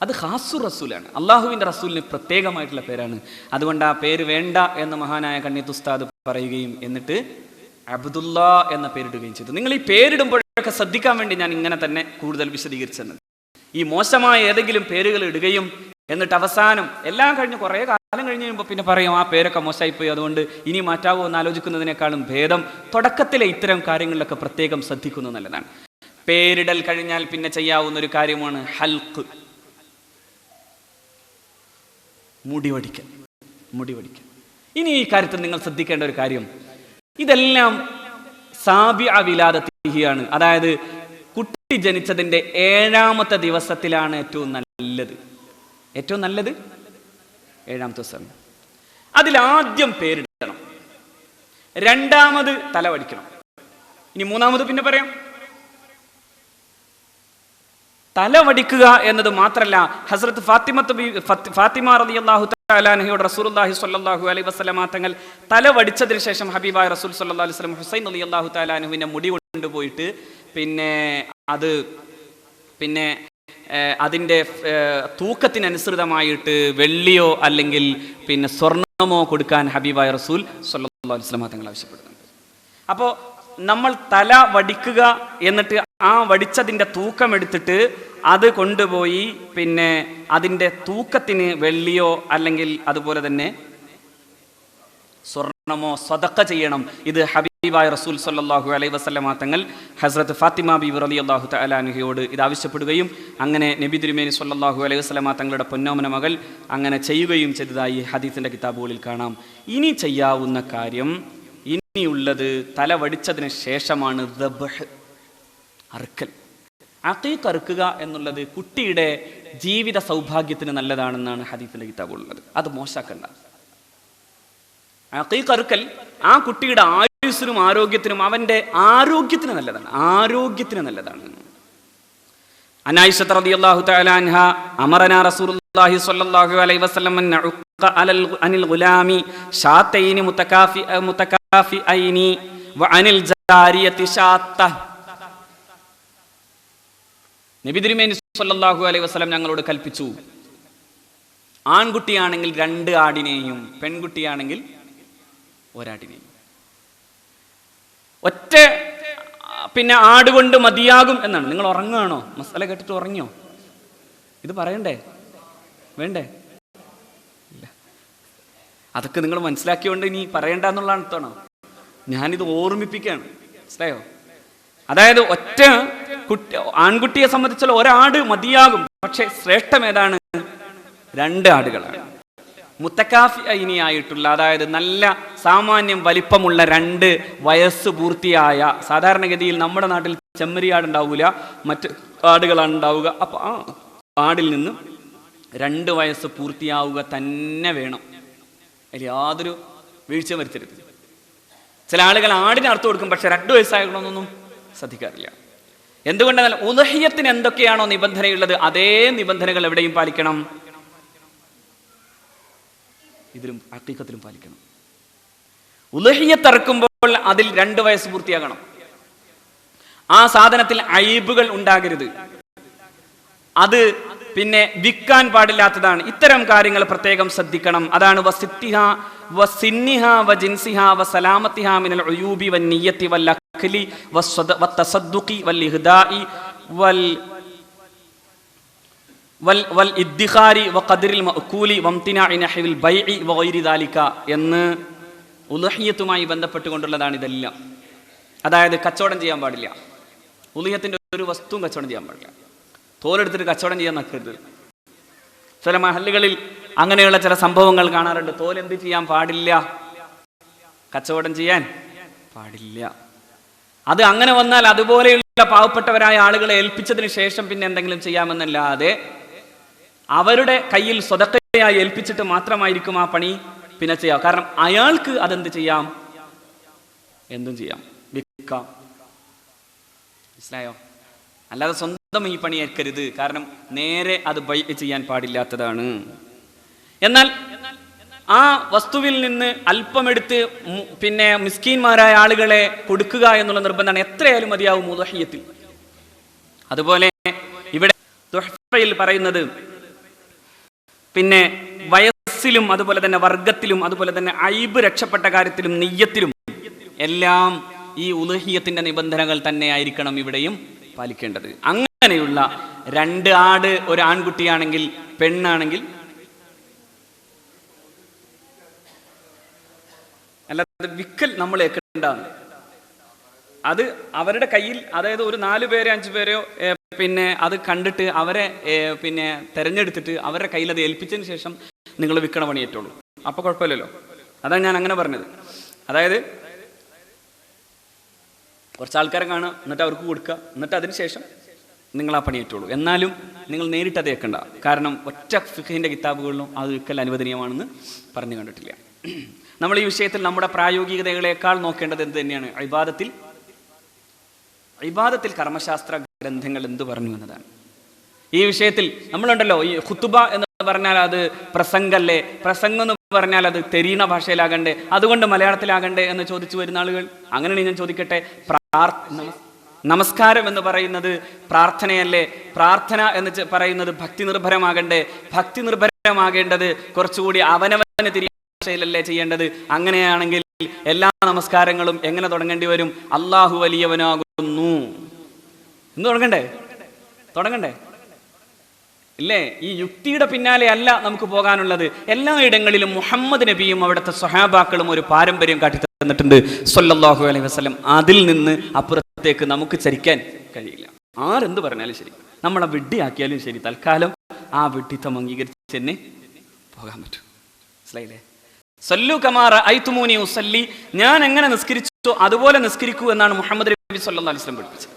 അത് ഖാസുർ റസൂലാണ്, അള്ളാഹുവിന്റെ റസൂലിന് പ്രത്യേകമായിട്ടുള്ള പേരാണ്. അതുകൊണ്ട് ആ പേര് വേണ്ട എന്ന് മഹാനായ കണ്യത്ത് ഉസ്താദ് പറയുകയും, എന്നിട്ട് അബ്ദുല്ല എന്ന പേരിടുകയും ചെയ്തു. നിങ്ങൾ ഈ പേരിടുമ്പോഴൊക്കെ ശ്രദ്ധിക്കാൻ വേണ്ടി ഞാൻ ഇങ്ങനെ തന്നെ കൂടുതൽ വിശദീകരിച്ചത്. ഈ മോശമായ ഏതെങ്കിലും പേരുകൾ ഇടുകയും എന്നിട്ട് അവസാനം എല്ലാം കഴിഞ്ഞ് കുറേ കാലം കഴിഞ്ഞ് കഴിയുമ്പോൾ പിന്നെ പറയും ആ പേരൊക്കെ മോശമായിപ്പോയി, അതുകൊണ്ട് ഇനി മാറ്റാവോ എന്ന് ആലോചിക്കുന്നതിനേക്കാളും ഭേദം തുടക്കത്തിലെ ഇത്തരം കാര്യങ്ങളിലൊക്കെ പ്രത്യേകം ശ്രദ്ധിക്കുന്നത് നല്ലതാണ്. പേരിടൽ കഴിഞ്ഞാൽ പിന്നെ ചെയ്യാവുന്ന ഒരു കാര്യമാണ് ഹൽക്ക്, മുടിവടിക്കൽ. ഇനി ഈ കാര്യത്തിൽ നിങ്ങൾ ശ്രദ്ധിക്കേണ്ട ഒരു കാര്യം, ഇതെല്ലാം സാബിഅ വിലാദത്തിഹിയാണ്. അതായത് കുട്ടി ജനിച്ചതിൻ്റെ 7ാമത്തെ ദിവസത്തിലാണ് ഏറ്റവും നല്ലത് 7ാമത്തെ ദിവസം. അതിലാദ്യം പേരിടണം, 2ാമത് തലവടിക്കണം, ഇനി 3ാമത് പിന്നെ പറയാം. തലവടിക്കുക എന്നത് മാത്രമല്ല, ഹസ്രത്ത് ഫാത്തിമ റളിയല്ലാഹു തആല അൻഹയോട് റസൂലുള്ളാഹി സ്വല്ലല്ലാഹു അലൈഹി വസല്ലമ തങ്ങൾ തലവടിച്ചതിന് ശേഷം ഹബീബായ റസൂൽ സ്വല്ലല്ലാഹു അലൈഹി വസല്ലം ഹുസൈൻ റളിയല്ലാഹു തആല അൻഹുവിന്റെ മുടി കൊണ്ടുപോയിട്ട് അതിൻ്റെ തൂക്കത്തിനനുസൃതമായിട്ട് വെള്ളിയോ അല്ലെങ്കിൽ പിന്നെ സ്വർണമോ കൊടുക്കാൻ ഹബീബായ റസൂൽ സ്വല്ലല്ലാഹു അലൈഹി വസല്ലം തങ്ങൾ ആവശ്യപ്പെടുന്നുണ്ട്. അപ്പോൾ നമ്മൾ തല വടിക്കുക, എന്നിട്ട് ആ വടിച്ചതിൻ്റെ തൂക്കം എടുത്തിട്ട് അത് കൊണ്ടുപോയി പിന്നെ അതിൻ്റെ തൂക്കത്തിന് വെള്ളിയോ അല്ലെങ്കിൽ അതുപോലെ തന്നെ സ്വർണമോ സദഖ ചെയ്യണം. ഇത് ഹബീബായ റസൂൽ സ്വല്ലല്ലാഹു അലൈഹി വസല്ലമ തങ്ങൾ ഹസ്രത്ത് ഫാത്തിമ ബീവി റളിയല്ലാഹു തആല അൻഹയോട് ഇത് ആവശ്യപ്പെടുകയും അങ്ങനെ നബി തിരുമേനി സ്വല്ലല്ലാഹു അലൈഹി വസല്ലമ തങ്ങളുടെ പൊന്നോമന മകൾ അങ്ങനെ ചെയ്യുകയും ചെയ്തതായി ഹദീസിൻ്റെ കിതാബുകളിൽ കാണാം. ഇനി ചെയ്യാവുന്ന കാര്യം, ഇനിയുള്ളത് തലവടിച്ചതിന് ശേഷമാണ് ദബ്ഹ്, അറുക്കൽ. അഖീഖ് അറുക്കുക എന്നുള്ളത് കുട്ടിയുടെ ജീവിത സൗഭാഗ്യത്തിന് നല്ലതാണെന്നാണ് ഹദീസിൻ്റെ കിതാബുള്ളത്. അത് മോശാക്കണ്ട. അഖീഖ് അറുക്കൽ ആ കുട്ടിയുടെ ആയുസ്സിനും ആരോഗ്യത്തിനും അവൻ്റെ ആരോഗ്യത്തിന് നല്ലതാണ്. അനായിഷ റളിയല്ലാഹു തആല അൻഹ അമറനാ റസൂലുള്ളാഹി സ്വല്ലല്ലാഹു അലൈഹി വസല്ലം അൻ നഉഖ അനിൽ ഗുലാമി ഷാത്തൈനി മുതകാഫിഐനി വഅനിൽ ജാരിയതി ഷാത്ത. നബി തിരുമേനി സ്വല്ലല്ലാഹു അലൈഹി വസല്ലം ഞങ്ങളോട് കൽപ്പിച്ചു, ആൺകുട്ടിയാണെങ്കിൽ 2 ആടിനെയും പെൺകുട്ടിയാണെങ്കിൽ 1 ആടിനെയും. ഒറ്റ പിന്നെ ആടുകൊണ്ട് മതിയാകും എന്നാണ്. നിങ്ങൾ ഉറങ്ങുകയാണോ? മസാല കേട്ടിട്ട് ഉറങ്ങിയോ? ഇത് പറയണ്ടേ? വേണ്ടേ? ഇല്ല. അതൊക്കെ നിങ്ങൾ മനസ്സിലാക്കിയോണ്ട് ഇനി പറയണ്ട എന്നുള്ളതാണ് അർത്ഥമാണോ? ഞാനിത് ഓർമ്മിപ്പിക്കുകയാണ്, മനസ്സിലായോ? അതായത് ഒറ്റ ആൺകുട്ടിയെ സംബന്ധിച്ചുള്ള 1 ആട് മതിയാകും. പക്ഷെ ശ്രേഷ്ഠം ഏതാണ്? 2 ആടുകളാണ്. മുത്തക്കാഫി ആയിട്ടുള്ള, അതായത് നല്ല സാമാന്യം വലിപ്പമുള്ള 2 വയസ്സ് പൂർത്തിയായ, സാധാരണഗതിയിൽ നമ്മുടെ നാട്ടിൽ ചെമ്മരിയാട് ഉണ്ടാവില്ല, മറ്റ് ആടുകളാണ് ഉണ്ടാവുക. അപ്പൊ ആ ആടിൽ നിന്ന് 2 വയസ്സ് പൂർത്തിയാവുക തന്നെ വേണം. അതിൽ യാതൊരു വീഴ്ച വരുത്തരുത്. ചില ആളുകൾ ആടിന് അർത്ഥം കൊടുക്കും, പക്ഷെ 2 വയസ്സാകണമെന്നൊന്നും ശ്രദ്ധിക്കാറില്ല. എന്തുകൊണ്ടെന്നാൽ ഉദ്ഹിയത്തിന് എന്തൊക്കെയാണോ നിബന്ധനയുള്ളത് അതേ നിബന്ധനകൾ എവിടെയും പാലിക്കണം, ഇതിലും അഖീഖത്തിലും പാലിക്കണം. ഉദ്ഹിയത്ത് അറുക്കുമ്പോൾ അതിൽ 2 വയസ്സ് പൂർത്തിയാകണം. ആ സാധനത്തിൽ അയ്ബുകൾ ഉണ്ടാകരുത്. അത് പിന്നെ വിൽക്കാൻ പാടില്ലാത്തതാണ്. ഇത്തരം കാര്യങ്ങൾ പ്രത്യേകം ശ്രദ്ധിക്കണം. അതാണ് എന്ന് ഉളുഹിയത്തുമായി ബന്ധപ്പെട്ടുകൊണ്ടുള്ളതാണ് ഇതെല്ലാം. അതായത് കച്ചവടം ചെയ്യാൻ പാടില്ല. ഉളുഹിയത്തിന്റെ ഒരു വസ്തുവും കച്ചവടം ചെയ്യാൻ പാടില്ല. തോലെടുത്തിട്ട് കച്ചവടം ചെയ്യാൻ നിൽക്കരുത്. ചില മഹല്ലുകളിൽ അങ്ങനെയുള്ള ചില സംഭവങ്ങൾ കാണാറുണ്ട്. തോലെന്ത് ചെയ്യാൻ പാടില്ല? കച്ചവടം ചെയ്യാൻ പാടില്ല. അത് അങ്ങനെ വന്നാൽ അതുപോലെയുള്ള പാവപ്പെട്ടവരായ ആളുകളെ ഏൽപ്പിച്ചതിന് ശേഷം പിന്നെ എന്തെങ്കിലും ചെയ്യാമെന്നല്ലാതെ അവരുടെ കയ്യിൽ സ്വതക്കയായി ഏൽപ്പിച്ചിട്ട് മാത്രമായിരിക്കും ആ പണി പിന്നെ ചെയ്യാം. കാരണം അയാൾക്ക് അതെന്ത് ചെയ്യാം? എന്തും ചെയ്യാം, വിൽക്കാം. മനസ്സിലായോ? അല്ലാതെ സ്വന്തം ഈ പണി ഏൽക്കരുത്. കാരണം നേരെ അത് ബൈ ചെയ്യാൻ പാടില്ലാത്തതാണ്. എന്നാൽ ആ വസ്തുവിൽ നിന്ന് അല്പമെടുത്ത് പിന്നെ മിസ്കീന്മാരായ ആളുകളെ കൊടുക്കുക എന്നുള്ള നിർബന്ധമാണ്. എത്രയായാലും മതിയാവും ഉദ്ഹിയത്തിൽ. അതുപോലെ ഇവിടെ തുഹ്ഫയിൽ പറയുന്നത് പിന്നെ വയസ്സിലും അതുപോലെ തന്നെ വർഗത്തിലും അതുപോലെ തന്നെ ഐബ് രക്ഷപ്പെട്ട കാര്യത്തിലും നിയ്യത്തിലും എല്ലാം ഈ ഉളുഹിയത്തിന്റെ നിബന്ധനകൾ തന്നെ ആയിരിക്കണം ഇവിടെയും പാലിക്കേണ്ടത്. അങ്ങനെയുള്ള 2 ആട് ഒരു ആൺകുട്ടിയാണെങ്കിൽ പെണ്ണാണെങ്കിൽ അല്ലാതെ വിക്കൽ നമ്മൾ ഏൽക്കേണ്ടതാണ്. അത് അവരുടെ കയ്യിൽ, അതായത് ഒരു 4 പേരോ 5 പേരോ പിന്നെ അത് കണ്ടിട്ട് അവരെ പിന്നെ തെരഞ്ഞെടുത്തിട്ട് അവരുടെ കയ്യിൽ അത് ഏൽപ്പിച്ചതിന് ശേഷം നിങ്ങൾ വിൽക്കണ പണിയേറ്റുള്ളൂ. അപ്പോൾ കുഴപ്പമില്ലല്ലോ. അതാണ് ഞാൻ അങ്ങനെ പറഞ്ഞത്. അതായത് കുറച്ച് ആൾക്കാരെ കാണുക, എന്നിട്ട് അവർക്ക് കൊടുക്കുക, എന്നിട്ട് അതിന് ശേഷം നിങ്ങൾ ആ പണിയേറ്റുള്ളൂ. എന്നാലും നിങ്ങൾ നേരിട്ട് അത് ഏൽക്കണ്ട. കാരണം ഒറ്റ ഫിഖിന്റെ കിതാബുകളിലും അത് വിൽക്കൽ അനുവദനീയമാണെന്ന് പറഞ്ഞു കണ്ടിട്ടില്ല. നമ്മൾ ഈ വിഷയത്തിൽ നമ്മുടെ പ്രായോഗികതകളേക്കാൾ നോക്കേണ്ടത് എന്ത് തന്നെയാണ്? ഇബാദത്തിൽ കർമ്മശാസ്ത്ര ഗ്രന്ഥങ്ങൾ എന്ത് പറഞ്ഞു എന്നതാണ്. ഈ വിഷയത്തിൽ നമ്മളുണ്ടല്ലോ, ഈ ഖുതുബ എന്ന് പറഞ്ഞാൽ അത് പ്രസംഗല്ലേ, പ്രസംഗം എന്ന് പറഞ്ഞാൽ അത് തെരീണ ഭാഷയിലാകണ്ടേ, അതുകൊണ്ട് മലയാളത്തിലാകണ്ടേ എന്ന് ചോദിച്ചു വരുന്ന ആളുകൾ. അങ്ങനെയാണ് ഞാൻ ചോദിക്കട്ടെ, നമസ്കാരം എന്ന് പറയുന്നത് പ്രാർത്ഥനയല്ലേ? പ്രാർത്ഥന എന്ന് പറയുന്നത് ഭക്തി നിർഭരമാകണ്ടേ? ഭക്തി നിർഭരമാകേണ്ടത് കുറച്ചുകൂടി അവനവന് തിരിയുന്ന ഭാഷയിലല്ലേ ചെയ്യേണ്ടത്? അങ്ങനെയാണെങ്കിൽ എല്ലാ നമസ്കാരങ്ങളും എങ്ങനെ തുടങ്ങേണ്ടി വരും? അല്ലാഹു വലിയവനാകുന്നു എന്ന് തുടങ്ങണ്ടേ? ഇല്ലേ? ഈ യുക്തിയുടെ പിന്നാലെ അല്ല നമുക്ക് പോകാനുള്ളത്. എല്ലാ ഇടങ്ങളിലും മുഹമ്മദ് നബിയും അവിടുത്തെ സ്വഹാബാക്കളും ഒരു പാരമ്പര്യം കാട്ടിത്തന്നിട്ടുണ്ട് സ്വല്ലല്ലാഹു അലൈഹി വസല്ലം. അതിൽ നിന്ന് അപ്പുറത്തേക്ക് നമുക്ക് ചരിക്കാൻ കഴിയില്ല. ആരെന്ത് പറഞ്ഞാലും ശരി, നമ്മളെ വിഡ്ഢിയാക്കിയാലും ശരി, തൽക്കാലം ആ വിഡ്ഢിത്തം അംഗീകരിച്ച് തന്നെ പോകാൻ പറ്റും. മനസ്സിലായില്ലേ? സല്ലു കമാ റഅയ്തുമൂനി ഉസല്ലി, ഞാൻ എങ്ങനെ നിസ്കരിച്ചു അതുപോലെ നിസ്കരിക്കൂ എന്നാണ് മുഹമ്മദ് നബി സല്ലല്ലാഹു അലൈഹി വസല്ലം പഠിപ്പിച്ചത്.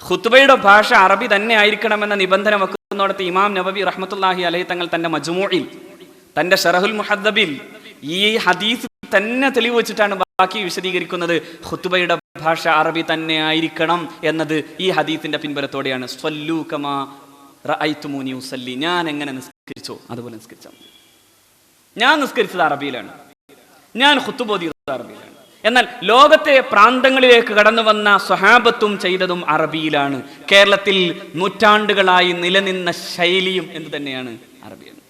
ഖുത്ബയുടെ ഭാഷ അറബി തന്നെ ആയിരിക്കണമെന്ന നിബന്ധന വെക്കുന്നിടത്ത് ഇമാം നബവി റഹ്മത്തുള്ളാഹി അലൈഹി തങ്ങൾ തന്റെ മജ്മൂഇൽ, തന്റെ ശറഹുൽ മുഹദ്ദബിൽ ഈ ഹദീസ് തന്നെ തെളിവ് വെച്ചിട്ടാണ് ബാക്കി വിശദീകരിക്കുന്നത്. ഖുത്ബയുടെ ഭാഷ അറബി തന്നെ ആയിരിക്കണം എന്നത് ഈ ഹദീസിന്റെ പിൻബലത്തോടെയാണ്. സല്ലു കമാ റഅയ്തുമൂനി ഉസല്ലി, ഞാൻ എങ്ങനെ നിസ്കരിച്ചോ അതുപോലെ നിസ്കരിച്ചാൽ. ഞാൻ നിസ്കരിച്ചത് അറബിയിലാണ്, ഞാൻ ഖുത്ബ ഓതിയത് അറബിയിലാണ്. എന്നാൽ ലോകത്തെ പ്രാന്തങ്ങളിലേക്ക് കടന്നു വന്ന സ്വഹാബത്തും ചെയ്തതും അറബിയിലാണ്. കേരളത്തിൽ നൂറ്റാണ്ടുകളായി നിലനിന്ന ശൈലിയും എന്ത് തന്നെയാണ്? അറബിയാണ്.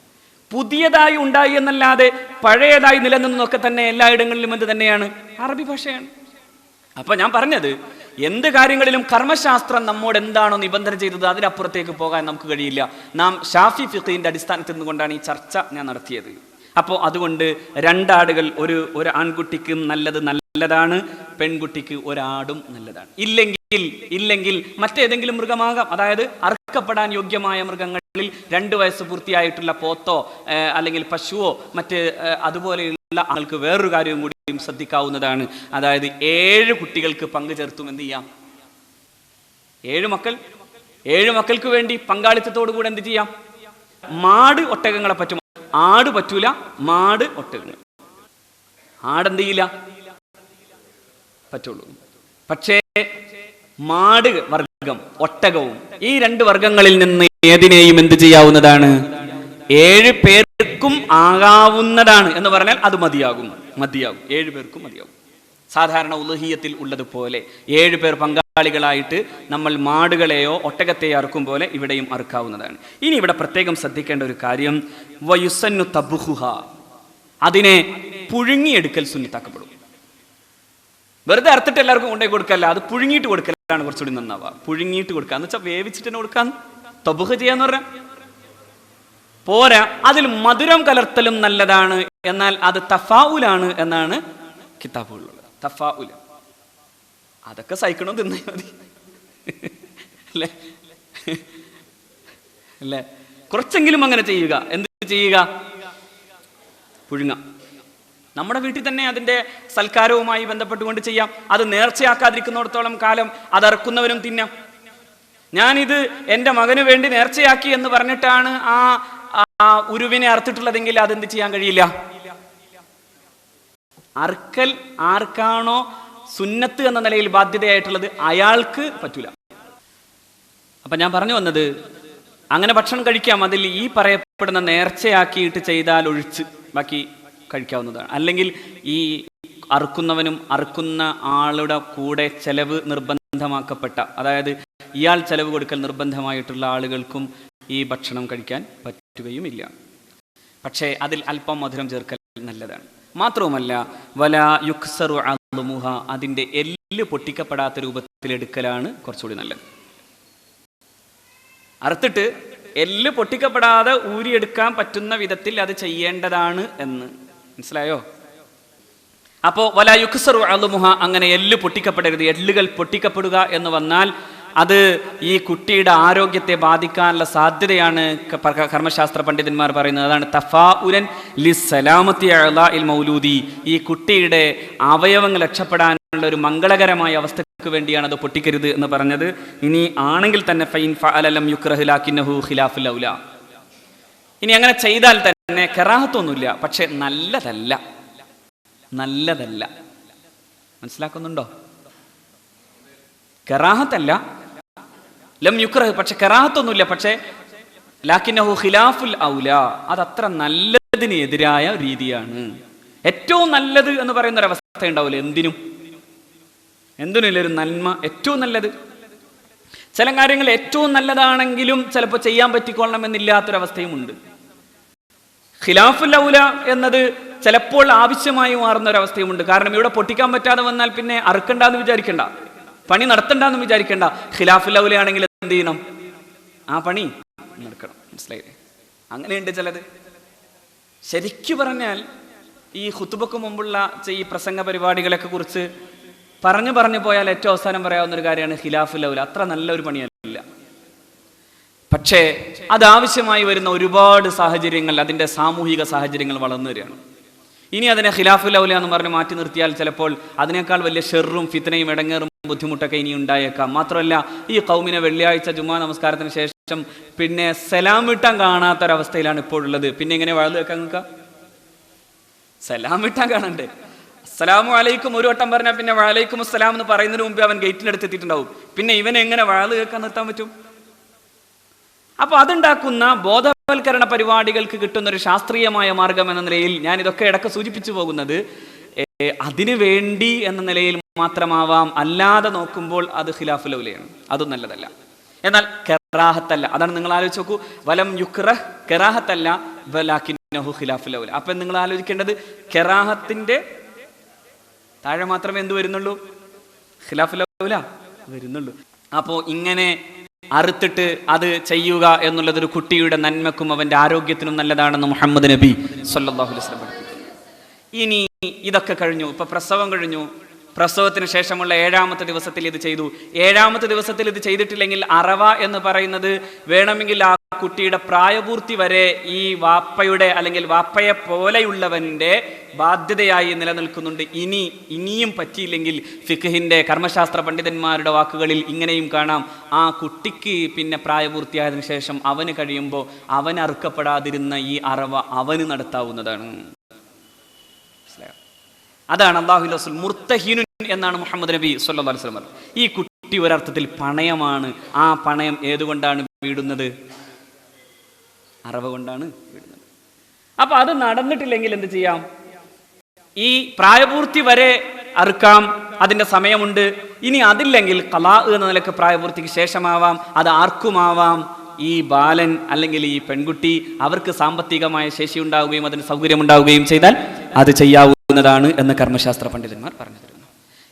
പുതിയതായി ഉണ്ടായി എന്നല്ലാതെ പഴയതായി നിലനിന്നൊക്കെ തന്നെ എല്ലായിടങ്ങളിലും എന്ത് തന്നെയാണ്? അറബി ഭാഷയാണ്. അപ്പൊ ഞാൻ പറഞ്ഞത്, എന്ത് കാര്യങ്ങളിലും കർമ്മശാസ്ത്രം നമ്മോട് എന്താണോ നിബന്ധന ചെയ്തത് അതിനപ്പുറത്തേക്ക് പോകാൻ നമുക്ക് കഴിയില്ല. നാം ഷാഫി ഫിഖിന്റെ അടിസ്ഥാനത്തിൽ നിന്നുകൊണ്ടാണ് ഈ ചർച്ച ഞാൻ നടത്തിയത്. അപ്പോൾ അതുകൊണ്ട് 2 ആടുകൾ ഒരു ആൺകുട്ടിക്കും നല്ലതാണ്, പെൺകുട്ടിക്ക് ഒരാടും നല്ലതാണ്. ഇല്ലെങ്കിൽ മറ്റേതെങ്കിലും മൃഗമാകാം. അതായത് അറുക്കപ്പെടാൻ യോഗ്യമായ മൃഗങ്ങളിൽ 2 വയസ്സ് പൂർത്തിയായിട്ടുള്ള പോത്തോ അല്ലെങ്കിൽ പശുവോ മറ്റ് അതുപോലെയുള്ള ആൾക്ക് വേറൊരു കാര്യവും കൂടിയും ശ്രദ്ധിക്കാവുന്നതാണ്. അതായത് 7 കുട്ടികൾക്ക് പങ്കു ചേർത്തും എന്ത് ചെയ്യാം? 7 മക്കൾക്ക് വേണ്ടി പങ്കാളിത്തത്തോടു കൂടെ എന്ത് ചെയ്യാം? മാട് ഒട്ടകങ്ങളെ പറ്റും, ആട് പറ്റൂല. മാട് ഒട്ടകങ്ങൾ, ആടെന്ത് ചെയ്യില്ല? പറ്റുള്ളൂ. പക്ഷേ മാട് വർഗം ഒട്ടകവും, ഈ 2 വർഗങ്ങളിൽ നിന്ന് ഏതിനെയും എന്ത് ചെയ്യാവുന്നതാണ്? 7 പേർക്കും ആകാവുന്നതാണ് എന്ന് പറഞ്ഞാൽ അത് മതിയാകും. 7 പേർക്കും മതിയാകും. സാധാരണ ഉളുഹിയത്തിൽ ഉള്ളതുപോലെ 7 പേർ പങ്കാളികളായിട്ട് നമ്മൾ മാടുകളെയോ ഒട്ടകത്തെയോ അറുക്കും പോലെ ഇവിടെയും അറുക്കാവുന്നതാണ്. ഇനി ഇവിടെ പ്രത്യേകം ശ്രദ്ധിക്കേണ്ട ഒരു കാര്യം, വയുസന്നു തബ്ഖുഹ, അതിനെ പുഴുങ്ങിയെടുക്കൽ സുന്നത്താക്കപ്പെടും. വെറുതെ അറുത്തിട്ട് എല്ലാവർക്കും കൊണ്ടേ കൊടുക്കല്ല, അത് പുഴുങ്ങിയിട്ട് കൊടുക്കലാണ് കുറച്ചുകൂടി നന്നാവുക. പുഴുങ്ങിയിട്ട് കൊടുക്കുക എന്ന് വെച്ചാൽ വേവിച്ചിട്ട് തന്നെ കൊടുക്കാൻ. തബ്ഖ് ചെയ്യാന്ന് പറഞ്ഞാൽ പോരാ, അതിൽ മധുരം കലർത്തലും നല്ലതാണ്. എന്നാൽ അത് തഫാഉലാണ് എന്നാണ് കിതാബുകളുള്ളത്. തഫാഉൽ, അതൊക്കെ സഹിക്കണോ, തിന്നാ മതി അല്ലേ? കുറച്ചെങ്കിലും അങ്ങനെ ചെയ്യുക. എന്ത് ചെയ്യുക? പുഴുങ്ങ. നമ്മുടെ വീട്ടിൽ തന്നെ അതിൻ്റെ സൽക്കാരവുമായി ബന്ധപ്പെട്ടുകൊണ്ട് ചെയ്യാം. അത് നേർച്ചയാക്കാതിരിക്കുന്നിടത്തോളം കാലം അതറക്കുന്നവരും തിന്നാം. ഞാനിത് എൻ്റെ മകന് വേണ്ടി നേർച്ചയാക്കി എന്ന് പറഞ്ഞിട്ടാണ് ആ ഉരുവിനെ അറുത്തിട്ടുള്ളതെങ്കിൽ അതെന്ത് ചെയ്യാൻ കഴിയില്ല. അറുക്കൽ ആർക്കാണോ സുന്നത്ത് എന്ന നിലയിൽ ബാധ്യതയായിട്ടുള്ളത് അയാൾക്ക് പറ്റൂല. അപ്പൊ ഞാൻ പറഞ്ഞു വന്നത്, അങ്ങനെ ഭക്ഷണം കഴിക്കാം, അതിൽ ഈ പറയപ്പെടുന്ന നേർച്ചയാക്കിയിട്ട് ചെയ്താൽ ഒഴിച്ച് ബാക്കി കഴിക്കാവുന്നതാണ്. അല്ലെങ്കിൽ ഈ അറുക്കുന്നവനും അറുക്കുന്ന ആളുടെ കൂടെ ചെലവ് നിർബന്ധമാക്കപ്പെട്ട, അതായത് ഇയാൾ ചെലവ് കൊടുക്കൽ നിർബന്ധമായിട്ടുള്ള ആളുകൾക്കും ഈ ഭക്ഷണം കഴിക്കാൻ പറ്റുകയുമില്ല. പക്ഷേ അതിൽ അല്പം മധുരം ചേർക്കൽ നല്ലതാണ്. മാത്രവുമല്ല, വലാ യുക്സറു അതിൻ്റെ എല്ല് പൊട്ടിക്കപ്പെടാത്ത രൂപത്തിൽ എടുക്കലാണ് കുറച്ചുകൂടി നല്ലത്. അറുത്തിട്ട് എല്ല് പൊട്ടിക്കപ്പെടാതെ ഊരിയെടുക്കാൻ പറ്റുന്ന വിധത്തിൽ അത് ചെയ്യേണ്ടതാണ് എന്ന് മനസ്സിലായോ? അപ്പോൾ വലാ യുക്സറു അളുമുഹ, അങ്ങനെ എല്ല് പൊട്ടിക്കപ്പെടരുത്. എല്ലുകൾ പൊട്ടിക്കപ്പെടുക എന്ന് വന്നാൽ അത് ഈ കുട്ടിയുടെ ആരോഗ്യത്തെ ബാധിക്കാനുള്ള സാധ്യതയാണ് കർമ്മശാസ്ത്ര പണ്ഡിതന്മാർ പറയുന്നത്. അതാണ് തഫാഉലൻ ലിസ്സലാമത്തി അഅ്ളാഇൽ മൗലൂദി, ഈ കുട്ടിയുടെ അവയവങ്ങൾ രക്ഷപ്പെടാനുള്ള ഒരു മംഗളകരമായ അവസ്ഥയ്ക്ക് വേണ്ടിയാണ് അത് പൊട്ടിക്കരുത് എന്ന് പറഞ്ഞത്. ഇനി ആണെങ്കിൽ തന്നെ ഫൈൻ ഫഅല ലം യുക്റഹ് ലാകിന്നഹു ഖിലാഫുൽ ഔല, ഇനി അങ്ങനെ ചെയ്താൽ തന്നെ കറാഹത്തൊന്നുമില്ല, പക്ഷെ നല്ലതല്ല. മനസ്സിലാക്കുന്നുണ്ടോ? കറാഹത്തല്ല, ലം യുക്റഹ്, പക്ഷെ കറാഹത്തൊന്നുമില്ല, പക്ഷെ ലാകിന്നഹു ഖിലാഫുൽ ഔല, അതത്ര നല്ലതിന് എതിരായ രീതിയാണ്. ഏറ്റവും നല്ലത് എന്ന് പറയുന്ന ഒരു അവസ്ഥ ഉണ്ടാവില്ല, എന്തിനും ഒരു നന്മ ഏറ്റവും നല്ലത്. ചില കാര്യങ്ങൾ ഏറ്റവും നല്ലതാണെങ്കിലും ചിലപ്പോൾ ചെയ്യാൻ പറ്റിക്കൊള്ളണമെന്നില്ലാത്തൊരവസ്ഥയും ഉണ്ട്. ഖിലാഫുൽ ഔല എന്നത് ചിലപ്പോൾ ആവശ്യമായി മാറുന്ന ഒരവസ്ഥയുമുണ്ട്. കാരണം ഇവിടെ പൊട്ടിക്കാൻ പറ്റാതെ വന്നാൽ പിന്നെ അറുക്കണ്ടെന്ന് വിചാരിക്കണ്ട, പണി നടത്തണ്ടെന്ന് വിചാരിക്കണ്ട. ഖിലാഫുൽ ഔല ആണെങ്കിൽ എന്ത് ചെയ്യണം? ആ പണി നടക്കണം. മനസ്സിലായില്ലേ? അങ്ങനെയുണ്ട് ചിലത്. ശരിക്കു പറഞ്ഞാൽ ഈ ഖുതുബക്ക് മുമ്പുള്ള ഈ പ്രസംഗ പരിപാടികളൊക്കെ കുറിച്ച് പറഞ്ഞു പോയാൽ ഏറ്റവും അവസാനം പറയാവുന്ന ഒരു കാര്യമാണ് ഖിലാഫുൽ ഔല അത്ര നല്ലൊരു പണിയല്ല. പക്ഷേ അതാവശ്യമായി വരുന്ന ഒരുപാട് സാഹചര്യങ്ങൾ, അതിൻ്റെ സാമൂഹിക സാഹചര്യങ്ങൾ വളർന്നു വരികയാണ്. ഇനി അതിനെ ഖിലാഫുൽ ഔല എന്ന് പറഞ്ഞ് മാറ്റി നിർത്തിയാൽ ചിലപ്പോൾ അതിനേക്കാൾ വലിയ ഷെറും ഫിത്നയും ഇടങ്ങേറും ബുദ്ധിമുട്ടൊക്കെ ഇനി ഉണ്ടായേക്കാം. മാത്രമല്ല ഈ ഖൗമിനെ വെള്ളിയാഴ്ച ജുമാ നമസ്കാരത്തിന് ശേഷം പിന്നെ സലാം വിട്ടാൻ കാണാത്തൊരവസ്ഥയിലാണ് ഇപ്പോഴുള്ളത്. പിന്നെ എങ്ങനെ വാഴ്ന്നു വെക്കാൻ നിൽക്കുക? സലാം വിട്ടാൻ കാണണ്ടേ? അസ്സലാമു അലൈക്കും ഒരു വട്ടം പറഞ്ഞാൽ പിന്നെ വഅലൈക്കും അസ്സലാം എന്ന് പറയുന്നതിന് മുമ്പേ അവൻ ഗേറ്റിനടുത്ത് എത്തിയിട്ടുണ്ടാവും. പിന്നെ ഇവനെ എങ്ങനെ വാഴ്ന്നു കേൾക്കാൻ നിർത്താൻ പറ്റും? അപ്പോൾ അതുണ്ടാക്കുന്ന ബോധവൽക്കരണ പരിപാടികൾക്ക് കിട്ടുന്ന ഒരു ശാസ്ത്രീയമായ മാർഗം എന്ന നിലയിൽ ഞാൻ ഇതൊക്കെ ഇടയ്ക്ക് സൂചിപ്പിച്ചു പോകുന്നത് അതിനു വേണ്ടി എന്ന നിലയിൽ മാത്രമാവാം. അല്ലാതെ നോക്കുമ്പോൾ അത് ഖിലാഫുൽ ഔലയാണ്, അതും നല്ലതല്ല. എന്നാൽ കറാഹത്തല്ല. അതാണ് നിങ്ങൾ ആലോചിച്ച് നോക്കൂ, വലം യുക്റഹ് കറാഹത്തല്ല വലാകിന്നഹു ഖിലാഫുൽ ഔല. അപ്പം നിങ്ങൾ ആലോചിക്കേണ്ടത് കറാഹത്തിന്റെ താഴെ മാത്രമേ എന്ത് വരുന്നുള്ളൂ? ഖിലാഫുൽ ഔല വരുന്നുള്ളൂ. അപ്പോൾ ഇങ്ങനെ അറുത്തിട്ട് അത് ചെയ്യുക എന്നുള്ളത് ഒരു കുട്ടിയുടെ നന്മക്കും അവൻ്റെ ആരോഗ്യത്തിനും നല്ലതാണെന്ന് മുഹമ്മദ് നബി സല്ലല്ലാഹു അലൈഹി വസല്ലം പഠിപ്പിക്കുന്നു. ഇനി ഇതൊക്കെ കഴിഞ്ഞു, ഇപ്പൊ പ്രസവം കഴിഞ്ഞു. പ്രസവത്തിന് ശേഷമുള്ള 7ാമത്തെ ദിവസത്തിൽ ഇത് ചെയ്തു. 7ാമത്തെ ദിവസത്തിൽ ഇത് ചെയ്തിട്ടില്ലെങ്കിൽ അറവ എന്ന് പറയുന്നത് വേണമെങ്കിൽ ആ കുട്ടിയുടെ പ്രായപൂർത്തി വരെ ഈ വാപ്പയുടെ അല്ലെങ്കിൽ വാപ്പയെ പോലെയുള്ളവന്റെ ബാധ്യതയായി നിലനിൽക്കുന്നുണ്ട്. ഇനിയും പറ്റിയില്ലെങ്കിൽ ഫിഖ്ഹിന്റെ കർമ്മശാസ്ത്ര പണ്ഡിതന്മാരുടെ വാക്കുകളിൽ ഇങ്ങനെയും കാണാം, ആ കുട്ടിക്ക് പിന്നെ പ്രായപൂർത്തിയായതിനു ശേഷം അവന് കഴിയുമ്പോൾ അവൻ അറുക്കപ്പെടാതിരുന്ന ഈ അറവ അവന് നടത്താവുന്നതാണ്. അതാണ് അല്ലാഹുവിന്റെ റസൂൽ മുർത്തഹീനുൻ എന്നാണ് മുഹമ്മദ് നബി സല്ലല്ലാഹു അലൈഹി വസല്ലം. ഈ കുട്ടി ഒരർത്ഥത്തിൽ പണയമാണ്. ആ പണയം ഏതുകൊണ്ടാണ് വീടുന്നത്? അറവ കൊണ്ടാണ് വീടുന്നത്. അപ്പൊ അത് നടന്നിട്ടില്ലെങ്കിൽ എന്ത് ചെയ്യാം? ഈ പ്രായപൂർത്തി വരെ അറുക്കാം, അതിന്റെ സമയമുണ്ട്. ഇനി അതില്ലെങ്കിൽ ഖലാ എന്ന നിലക്ക് പ്രായപൂർത്തിക്ക് ശേഷമാവാം, അത് ആർക്കുമാവാം. ഈ ബാലൻ അല്ലെങ്കിൽ ഈ പെൺകുട്ടി അവർക്ക് സാമ്പത്തികമായ ശേഷി ഉണ്ടാവുകയും അതിന് സൗകര്യം ഉണ്ടാവുകയും ചെയ്താൽ അത് ചെയ്യാവുന്നതാണ് എന്ന് കർമ്മശാസ്ത്ര പണ്ഡിതന്മാർ പറഞ്ഞു തരുന്നു.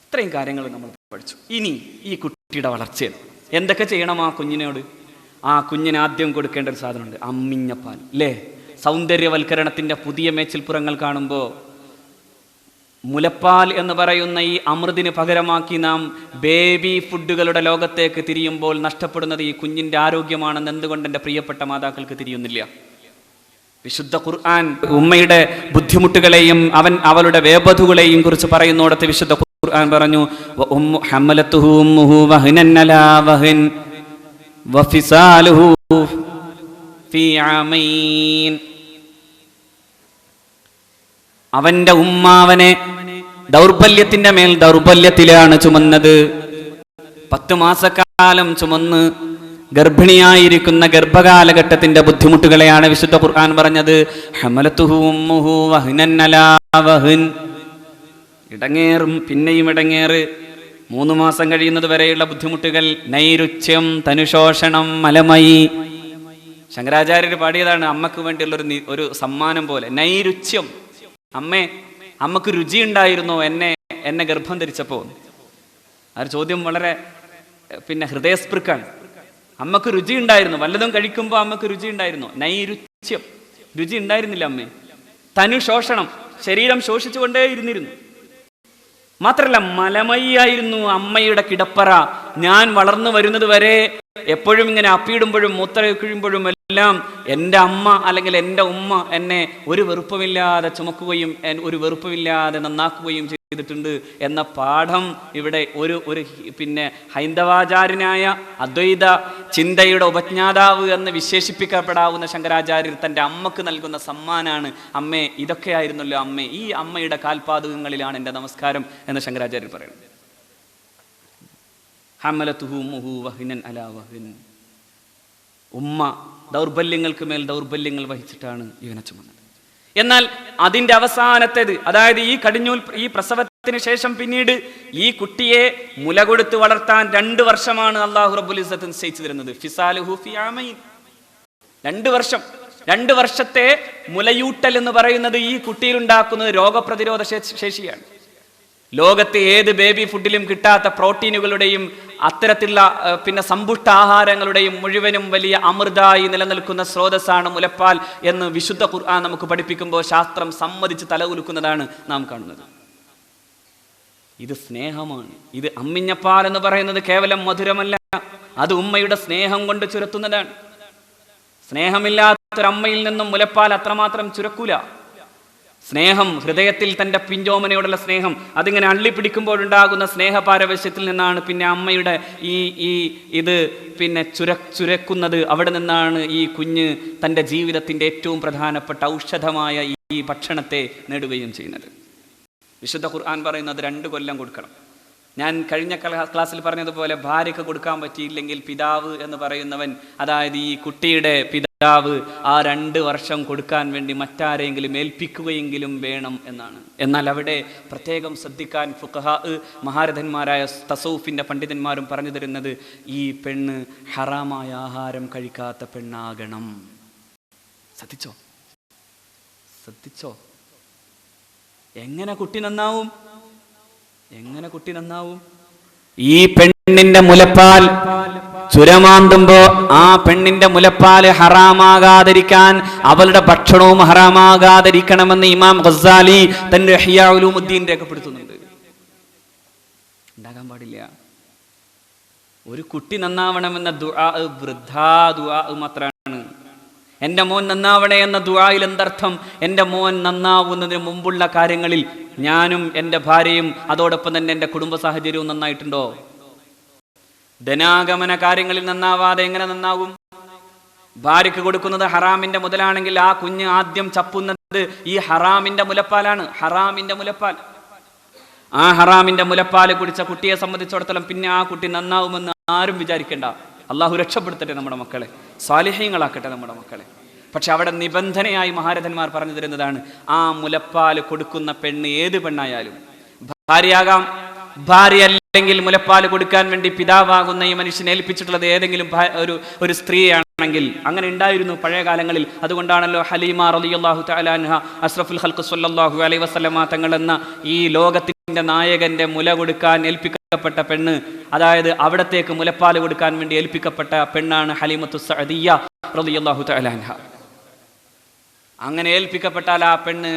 ഇത്രയും കാര്യങ്ങൾ നമ്മൾ പഠിച്ചു. ഇനി ഈ കുട്ടിയുടെ വളർച്ചയിൽ എന്തൊക്കെ ചെയ്യണം? ആ കുഞ്ഞിനോട്, ആ കുഞ്ഞിന് ആദ്യം കൊടുക്കേണ്ട ഒരു സാധനമുണ്ട്, അമ്മിഞ്ഞപ്പാൽ. അല്ലേ? സൗന്ദര്യവൽക്കരണത്തിന്റെ പുതിയ മേച്ചിൽപ്പുറങ്ങൾ കാണുമ്പോൾ മുലപ്പാൽ എന്ന് പറയുന്ന ഈ അമൃതിന് പകരമാക്കി നാം ബേബി ഫുഡുകളുടെ ലോകത്തേക്ക് തിരിയുമ്പോൾ നഷ്ടപ്പെടുന്നത് ഈ കുഞ്ഞിന്റെ ആരോഗ്യമാണെന്ന് എന്തുകൊണ്ട് എൻ്റെ പ്രിയപ്പെട്ട മാതാക്കൾക്ക് തിരിയുന്നില്ല? വിശുദ്ധ ഖുർആൻ ഉമ്മയുടെ ബുദ്ധിമുട്ടുകളെയും അവളുടെ വേപതുകളെയും കുറിച്ച് പറയുന്നിടത്ത് വിശുദ്ധ ഖുർആൻ പറഞ്ഞു, ഹമലതുഹു ഉമ്മുഹു വഹ്നൻ അലാ വഹ്ൻ വഫിസാലുഹു ഫീ ആമൈൻ. അവന്റെ ഉമ്മ അവനെ ദൗർബല്യത്തിന്റെ മേൽ ദൗർബല്യത്തിലാണ് ചുമന്നത്. 10 മാസക്കാലം ചുമന്ന് ഗർഭിണിയായിരിക്കുന്ന ഗർഭകാലഘട്ടത്തിന്റെ ബുദ്ധിമുട്ടുകളെയാണ് വിശുദ്ധ ഖുർആൻ പറഞ്ഞത്. ഹമലതുഹു ഉമ്മുഹു വഹ്നൻ അലാ വഹ്ൻ. ഇടങ്ങേറും പിന്നെയും ഇടങ്ങേറ്. 3 മാസം കഴിയുന്നത് വരെയുള്ള ബുദ്ധിമുട്ടുകൾ, നൈരുച്യം, തനുശോഷണം, മലമയി. ശങ്കരാചാര്യർ പാടിയതാണ് അമ്മക്ക് വേണ്ടിയുള്ള ഒരു സമ്മാനം പോലെ. നൈരുച്യം, അമ്മക്ക് രുചി ഉണ്ടായിരുന്നോ എന്നെ ഗർഭം ധരിച്ചപ്പോൾ ആ ചോദ്യം വളരെ ഹൃദയസ്പൃക്കാണ്. അമ്മക്ക് രുചി ഉണ്ടായിരുന്നു, വല്ലതും കഴിക്കുമ്പോൾ അമ്മക്ക് രുചി ഉണ്ടായിരുന്നു. നൈരുച്യം, രുചി ഉണ്ടായിരുന്നില്ല അമ്മേ. തനു ശോഷണം, ശരീരം ശോഷിച്ചുകൊണ്ടേ ഇരുന്നിരുന്നു. മാത്രല്ല മലമയ്യായിരുന്നു അമ്മയുടെ കിടപ്പറ. ഞാൻ വളർന്നു വരുന്നത് വരെ എപ്പോഴും ഇങ്ങനെ അപ്പിയിടുമ്പോഴും മൂത്രമൊഴിക്കുമ്പോഴും എല്ലാം എൻ്റെ അമ്മ അല്ലെങ്കിൽ എൻ്റെ ഉമ്മ എന്നെ ഒരു വെറുപ്പമില്ലാതെ ചുമക്കുകയും ഒരു വെറുപ്പമില്ലാതെ നന്നാക്കുകയും ചെയ്തിട്ടുണ്ട് എന്ന പാഠം ഇവിടെ ഒരു ഹൈന്ദവാചാര്യനായ അദ്വൈത ചിന്തയുടെ ഉപജ്ഞാതാവ് എന്ന് വിശേഷിപ്പിക്കപ്പെടാവുന്ന ശങ്കരാചാര്യർ തൻ്റെ അമ്മക്ക് നൽകുന്ന സമ്മാനാണ്. അമ്മേ, ഇതൊക്കെയായിരുന്നല്ലോ അമ്മേ, ഈ അമ്മയുടെ കാൽപാദങ്ങളിലാണ് എൻ്റെ നമസ്കാരം എന്ന് ശങ്കരാചാര്യർ പറയുന്നത്. ഉമ്മ ദൗർബല്യങ്ങൾക്ക് മേൽ ദൗർബല്യങ്ങൾ വഹിച്ചിട്ടാണ് ഇവനെ ചുമന്നത്. എന്നാൽ അതിൻ്റെ അവസാനത്തേത്, അതായത് ഈ പ്രസവത്തിന് ശേഷം പിന്നീട് ഈ കുട്ടിയെ മുല കൊടുത്ത് വളർത്താൻ 2 വർഷമാണ് അല്ലാഹു റബ്ബുൽ ഇസ്സത്ത് നിശ്ചയിച്ചു തരുന്നത്. ഫിസാലുഹു ഫി ആമൈൻ, 2 വർഷം. 2 വർഷത്തെ മുലയൂട്ടൽ എന്ന് പറയുന്നത് ഈ കുട്ടിയിൽ ഉണ്ടാക്കുന്നത് രോഗപ്രതിരോധ ശേഷിയാണ്. ലോകത്തെ ഏത് ബേബി ഫുഡിലും കിട്ടാത്ത പ്രോട്ടീനുകളുടെയും അത്തരത്തിലുള്ള സമ്പുഷ്ട ആഹാരങ്ങളുടെയും മുഴുവനും വലിയ അമൃതായി നിലനിൽക്കുന്ന സ്രോതസ്സാണ് മുലപ്പാൽ എന്ന് വിശുദ്ധ ഖുർആൻ നമുക്ക് പഠിപ്പിക്കുമ്പോൾ ശാസ്ത്രം സമ്മതിച്ച് തലകുലുക്കുന്നതാണ് നാം കാണുന്നത്. ഇത് സ്നേഹമാണ്. ഇത് അമ്മിഞ്ഞപ്പാൽ എന്ന് പറയുന്നത് കേവലം മധുരമല്ല, അത് ഉമ്മയുടെ സ്നേഹം കൊണ്ട് ചുരത്തുന്നതാണ്. സ്നേഹമില്ലാത്തൊരമ്മയിൽ നിന്നും മുലപ്പാൽ അത്രമാത്രം ചുരക്കൂല. സ്നേഹം, ഹൃദയത്തിൽ തൻ്റെ പിഞ്ചോമനയോടുള്ള സ്നേഹം, അതിങ്ങനെ അള്ളിപ്പിടിക്കുമ്പോഴുണ്ടാകുന്ന സ്നേഹപാരവശ്യത്തിൽ നിന്നാണ് പിന്നെ അമ്മയുടെ ഇത് ചുരക്കുന്നത്. അവിടെ നിന്നാണ് ഈ കുഞ്ഞ് തൻ്റെ ജീവിതത്തിൻ്റെ ഏറ്റവും പ്രധാനപ്പെട്ട ഔഷധമായ ഈ ഭക്ഷണത്തെ നേടുകയും ചെയ്യുന്നത്. വിശുദ്ധ ഖുർആൻ പറയുന്നത് 2 കൊല്ലം കൊടുക്കണം. ഞാൻ കഴിഞ്ഞ ക്ലാസ്സിൽ പറഞ്ഞതുപോലെ ഭാര്യയ്ക്ക് കൊടുക്കാൻ പറ്റിയില്ലെങ്കിൽ പിതാവ് എന്ന് പറയുന്നവൻ, അതായത് ഈ കുട്ടിയുടെ പിതാവ്, ആ 2 വർഷം കൊടുക്കാൻ വേണ്ടി മറ്റാരെങ്കിലും ഏൽപ്പിക്കുകയെങ്കിലും വേണം എന്നാണ്. എന്നാൽ അവിടെ പ്രത്യേകം ശ്രദ്ധിക്കാൻ ഫുഖഹാ, മഹാരഥന്മാരായ തസൗഫിൻ്റെ പണ്ഡിതന്മാരും പറഞ്ഞു തരുന്നത്, ഈ പെണ്ണ് ഹറാമായ ആഹാരം കഴിക്കാത്ത പെണ്ണാകണം. ശ്രദ്ധിച്ചോ? എങ്ങനെ കുട്ടി നന്നാവും? ഈ പെണ്ണിന്റെ മുലപ്പാൽ ചുരമാന്തുമ്പോ ആ പെണ്ണിന്റെ മുലപ്പാൽ ഹറാമാകാതിരിക്കാൻ അവളുടെ ഭക്ഷണവും ഹറാമാകാതിരിക്കണമെന്ന് ഇമാം ഗസാലി തന്റെ ഇഹ്യാ ഉലൂമുദ്ദീൻ രേഖപ്പെടുത്തുന്നുണ്ട്. ഉണ്ടാകാൻ പാടില്ല. ഒരു കുട്ടി നന്നാവണമെന്ന ദുആ വൃദ്ധാ ദുആ മാത്രമാണ്. എൻ്റെ മോൻ നന്നാവണേ എന്ന ദുആയിൽ എന്തർത്ഥം? എൻ്റെ മോൻ നന്നാവുന്നതിന് മുമ്പുള്ള കാര്യങ്ങളിൽ ഞാനും എൻ്റെ ഭാര്യയും അതോടൊപ്പം തന്നെ എൻ്റെ കുടുംബ സാഹചര്യവും നന്നായിട്ടുണ്ടോ? ധനാഗമന കാര്യങ്ങളിൽ നന്നാവാതെ എങ്ങനെ നന്നാകും? ഭാര്യയ്ക്ക് കൊടുക്കുന്നത് ഹറാമിന്റെ മുതലാണെങ്കിൽ ആ കുഞ്ഞ് ആദ്യം ചപ്പുന്നത് ഈ ഹറാമിന്റെ മുലപ്പാലാണ്. ആ ഹറാമിന്റെ മുലപ്പാല് കുടിച്ച കുട്ടിയെ സംബന്ധിച്ചിടത്തോളം പിന്നെ ആ കുട്ടി നന്നാവുമെന്ന് ആരും വിചാരിക്കേണ്ട. അള്ളാഹു രക്ഷപ്പെടുത്തട്ടെ നമ്മുടെ മക്കളെ, സാലിഹീങ്ങളാക്കട്ടെ നമ്മുടെ മക്കളെ. പക്ഷെ അവിടെ നിബന്ധനയായി മഹാരഥന്മാർ പറഞ്ഞു തരുന്നതാണ്, ആ മുലപ്പാൽ കൊടുക്കുന്ന പെണ്ണ് ഏത് പെണ്ണായാലും, ഭാര്യയാകാം, ഭാര്യ അല്ലെങ്കിൽ മുലപ്പാൽ കൊടുക്കാൻ വേണ്ടി പിതാവാകുന്ന ഈ മനുഷ്യനെ ഏൽപ്പിച്ചിട്ടുള്ളത് ഏതെങ്കിലും ഒരു സ്ത്രീയാണെങ്കിൽ, അങ്ങനെ ഉണ്ടായിരുന്നു പഴയ കാലങ്ങളിൽ. അതുകൊണ്ടാണല്ലോ ഹലീമ റളിയല്ലാഹു തആല അൻഹ അഷ്റഫുൽ ഖൽഖ് സ്വല്ലല്ലാഹു അലൈഹി വസല്ലമ തങ്ങൾ എന്ന ഈ ലോകത്തിന്റെ നായകന്റെ മുല കൊടുക്കാൻ ഏൽപ്പിക്കപ്പെട്ട പെണ്ണ്, അതായത് അവിടത്തേക്ക് മുലപ്പാൽ കൊടുക്കാൻ വേണ്ടി ഏൽപ്പിക്കപ്പെട്ട പെണ്ണാണ് ഹലീമത്തു സഅദിയ്യ റളിയല്ലാഹു തആല അൻഹ. അങ്ങനെ ഏൽപ്പിക്കപ്പെട്ടാൽ ആ പെണ്ണ്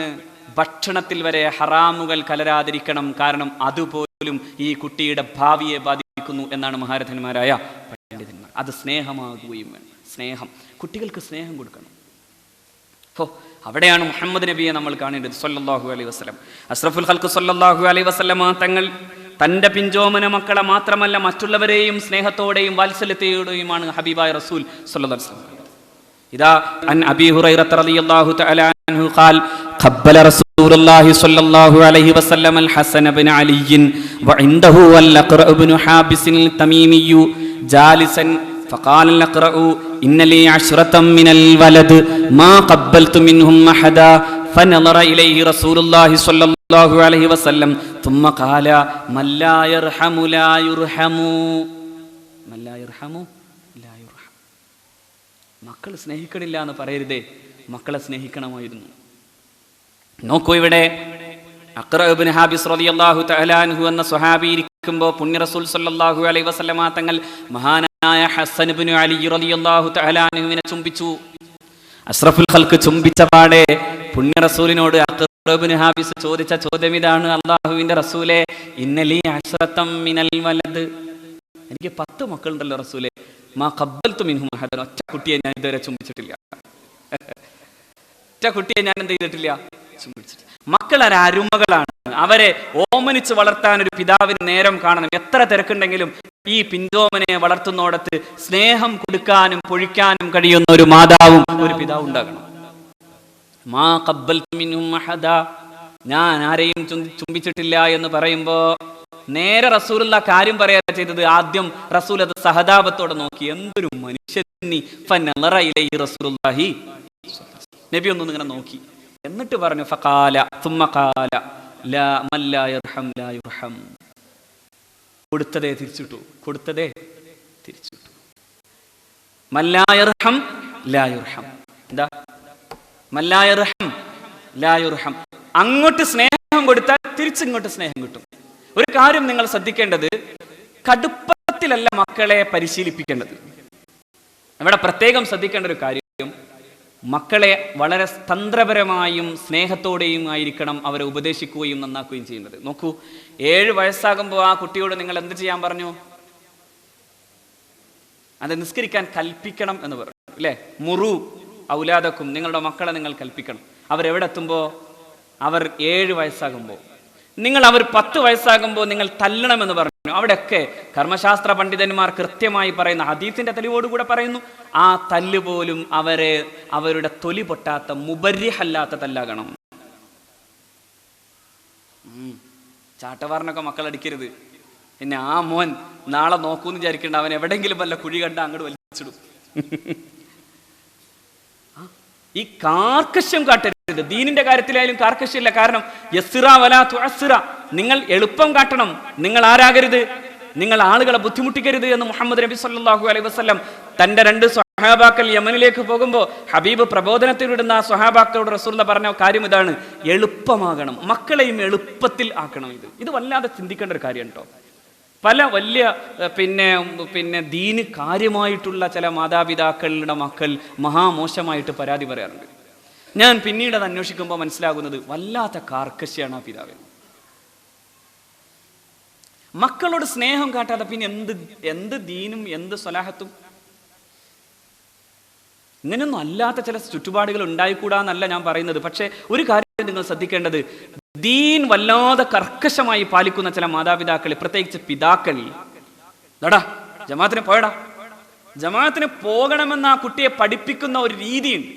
ഭക്ഷണത്തിൽ വരെ ഹറാമുകൾ കലരാതിരിക്കണം. കാരണം അതുപോലും ഈ കുട്ടിയുടെ ഭാവിയെ ബാധിക്കുന്നു എന്നാണ് മഹാരഥന്മാരായ പണ്ഡിതന്മാർ. അത് സ്നേഹമാകുകയും വേണം. സ്നേഹം, കുട്ടികൾക്ക് സ്നേഹം കൊടുക്കണം. അവിടെയാണ് മുഹമ്മദ് നബിയെ നമ്മൾ കാണേണ്ടത് സ്വല്ലല്ലാഹു അലൈഹി വസല്ലം. അഷ്റഫുൽ ഖൽഖ് സ്വല്ലല്ലാഹു അലൈഹി വസല്ലമ തങ്ങൾ തൻ്റെ പിഞ്ചോമന മക്കളെ മാത്രമല്ല മറ്റുള്ളവരെയും സ്നേഹത്തോടെയും വാത്സല്യത്തോടെയുമാണ് ഹബീബായ റസൂൽ സ്വല്ലല്ലാഹു അലൈഹി വസല്ലം. ഇദാ അൻ അബീ ഹുറൈറ റളിയല്ലാഹു തആല അൻഹു ഖാൽ ഖബ്ബല റസൂലുള്ളാഹി സ്വല്ലല്ലാഹു അലൈഹി വസല്ലം അൽ ഹസൻ ഇബ്നു അലി വഇൻദഹു അൽ അഖ്റ ഇബ്നു ഹാബിസ് അൽ തമീമി ജാലിസൻ فقال اقرأ إن لي 10 من الولد ما قبلت منهم أحدا فنظر إليه رسول الله صلى الله عليه وسلم ثم قال من لا يرحم لا يرحم من لا يرحم لا يرحم. മക്കൾ സ്നേഹിക്കണില്ല എന്ന് പറയരുതേ, മക്കളെ സ്നേഹിക്കണമായിരുന്നു. നോക്കൂ, ഇവിടെ അഖ്റ ഇബ്നു ഹാബിസ് റളിയല്ലാഹു തആല അൻഹു എന്ന സ്വഹാബി ഇരിക്കുമ്പോൾ പുണ്യ റസൂൽ സ്വല്ലല്ലാഹു അലൈഹി വസല്ലമ തങ്ങൾ മഹാനായ ഹസ്സൻ ഇബ്നു അലി റളിയല്ലാഹു തആല അൻഹുവിനെ ചുംബിച്ചു. അഷ്റഫുൽ ഖൽഖ് ചുംബിച്ച പാടെ പുണ്യ റസൂലിനോട് അഖ്റ ഇബ്നു ഹാബിസ് ചോദിച്ച ചോദ്യം ഇതാണ്: അല്ലാഹുവിന്റെ റസൂലേ, ഇന്നലി അശ്റതം മിനൽ വലദ്, എനിക്ക് 10 മക്കളുണ്ടല്ലോ റസൂലേ, മാ ഖബ്ബൽതു മിൻഹും അഹദൻ, ഒറ്റ കുട്ടിയെ ഞാൻ ഇതുവരെ ചുംബിച്ചിട്ടില്ല. ഒറ്റ കുട്ടിയെ ഞാൻ എന്ത് ചെയ്തിട്ടില്ല? ചുംബിച്ചിട്ടില്ല. മക്കൾ അരുമകളാണ്. അവരെ ഓമനിച്ച് വളർത്താൻ ഒരു പിതാവിന് നേരം കാണണം. എത്ര തിരക്കുണ്ടെങ്കിലും ഈ പിഞ്ചോമനെ വളർത്തുന്നോടത്ത് സ്നേഹം കൊടുക്കാനും പൊഴിക്കാനും കഴിയുന്ന ഒരു മാതാവും ഒരു പിതാവും ഉണ്ടാകണം. മാ ഖബ്ബൽതു മിൻഹും അഹദ, ഞാൻ ആരെയും ചുംബിച്ചിട്ടില്ല എന്ന് പറയുമ്പോ നേരെ റസൂലുള്ള കാര്യം പറയാ ചെയ്തത്. ആദ്യം റസൂൽ അത് സഹതാപത്തോടെ നോക്കി. എന്തൊരു മനുഷ്യനി, ഫനളറ ഇലൈഹി റസൂലുള്ളാഹി, നബി ഒന്നും ഇങ്ങനെ നോക്കി, എന്നിട്ട് പറഞ്ഞു ഫഖാല തുമ്മ ഖാല ലാ മൻ ലാ യർഹം ലാ യുർഹം. കൊടുത്തതേ തിരിച്ചിട്ടു, കൊടുത്തതേ തിരിച്ചിട്ടു. മൻ ലാ യർഹം ലാ യുർഹം. എന്താ മൻ ലാ യർഹം ലാ യുർഹം? അങ്ങോട്ട് സ്നേഹം കൊടുത്താൽ തിരിച്ചിങ്ങോട്ട് സ്നേഹം കിട്ടും. ഒരു കാര്യം നിങ്ങൾ ശ്രദ്ധിക്കേണ്ടത്, കടുപ്പത്തിലല്ല മക്കളെ പരിശീലിപ്പിക്കേണ്ടത്. ഇവിടെ പ്രത്യേകം ശ്രദ്ധിക്കേണ്ട ഒരു കാര്യം, മക്കളെ വളരെ തന്ത്രപരമായും സ്നേഹത്തോടെയും ആയിരിക്കണം അവരെ ഉപദേശിക്കുകയും നന്നാക്കുകയും ചെയ്യുന്നത്. നോക്കൂ, 7 വയസ്സാകുമ്പോൾ ആ കുട്ടിയോട് നിങ്ങൾ എന്ത് ചെയ്യാൻ പറഞ്ഞു? അത് നിസ്കരിക്കാൻ കൽപ്പിക്കണം എന്ന് പറഞ്ഞു, അല്ലേ? മുറു ഔലാദക്കും, നിങ്ങളുടെ മക്കളെ നിങ്ങൾ കൽപ്പിക്കണം. അവരെവിടെ എത്തുമ്പോൾ? അവർ 7 വയസ്സാകുമ്പോൾ. നിങ്ങൾ അവർ 10 വയസ്സാകുമ്പോൾ നിങ്ങൾ തല്ലണമെന്ന് പറഞ്ഞു. അവിടെയൊക്കെ കർമ്മശാസ്ത്ര പണ്ഡിതന്മാർ കൃത്യമായി പറയുന്ന ഹദീസിന്റെ തെളിവോടുകൂടെ പറയുന്നു, ആ തല്ല് പോലും അവരുടെ തൊലി പൊട്ടാത്ത മുബരിഹല്ലാത്ത തല്ലാകണം. ചാട്ടവാറിനൊക്കെ മക്കൾ അടിക്കരുത്. പിന്നെ ആ മോൻ നാളെ നോക്കൂന്ന് വിചാരിക്കേണ്ട, അവൻ എവിടെയെങ്കിലും വല്ല കുഴി കണ്ട അങ്ങോട്ട് വലിച്ചിടും. ഈ കാർക്കശ്യം കാട്ടരുത്. ദീനിന്റെ കാര്യത്തിലായാലും കാർക്കശ്യമില്ല. കാരണം യസ്സിറ വലാ തുഅസ്സിറ, നിങ്ങൾ എളുപ്പം കാട്ടണം. നിങ്ങൾ ആരാകരുത്, നിങ്ങൾ ആളുകളെ ബുദ്ധിമുട്ടിക്കരുത് എന്ന് മുഹമ്മദ് നബി സല്ലല്ലാഹു അലൈഹി വസല്ലം തന്റെ 2 സ്വഹാബാക്കൾ യമനിലേക്ക് പോകുമ്പോൾ ഹബീബ് പ്രബോധനത്തിലിടുന്ന ആ സ്വഹാബാക്കളോട് റസൂലുള്ളാഹി പറഞ്ഞ കാര്യം ഇതാണ്: എളുപ്പമാകണം, മക്കളെയും എളുപ്പത്തിൽ ആക്കണം. ഇത് വല്ലാതെ ചിന്തിക്കേണ്ട ഒരു കാര്യം കേട്ടോ. പല വലിയ പിന്നെ ദീന് കാര്യമായിട്ടുള്ള ചില മാതാപിതാക്കളുടെ മക്കൾ മഹാമോശമായിട്ട് പരാതി പറയാറുണ്ട്. ഞാൻ പിന്നീട് അത് അന്വേഷിക്കുമ്പോൾ മനസ്സിലാകുന്നത് വല്ലാത്ത കാർക്കശ്യാണ് ആ പിതാവിന്. മക്കളോട് സ്നേഹം കാട്ടാതെ പിന്നെ എന്ത് ദീനും എന്ത് സ്വലാഹത്തും? ഇങ്ങനെയൊന്നും അല്ലാത്ത ചില ചുറ്റുപാടുകൾ ഉണ്ടായിക്കൂടാന്നല്ല ഞാൻ പറയുന്നത്. പക്ഷെ ഒരു കാര്യം നിങ്ങൾ ശ്രദ്ധിക്കേണ്ടത്, ദീൻ വല്ലാതെ കർക്കശമായി പാലിക്കുന്ന ചില മാതാപിതാക്കൾ, പ്രത്യേകിച്ച് പിതാക്കൾ, ദടാ ജമാഅത്തിന് പോയടാ, ജമാഅത്തിന് പോകണമെന്ന് ആ കുട്ടിയെ പഠിപ്പിക്കുന്ന ഒരു രീതിയുണ്ട്.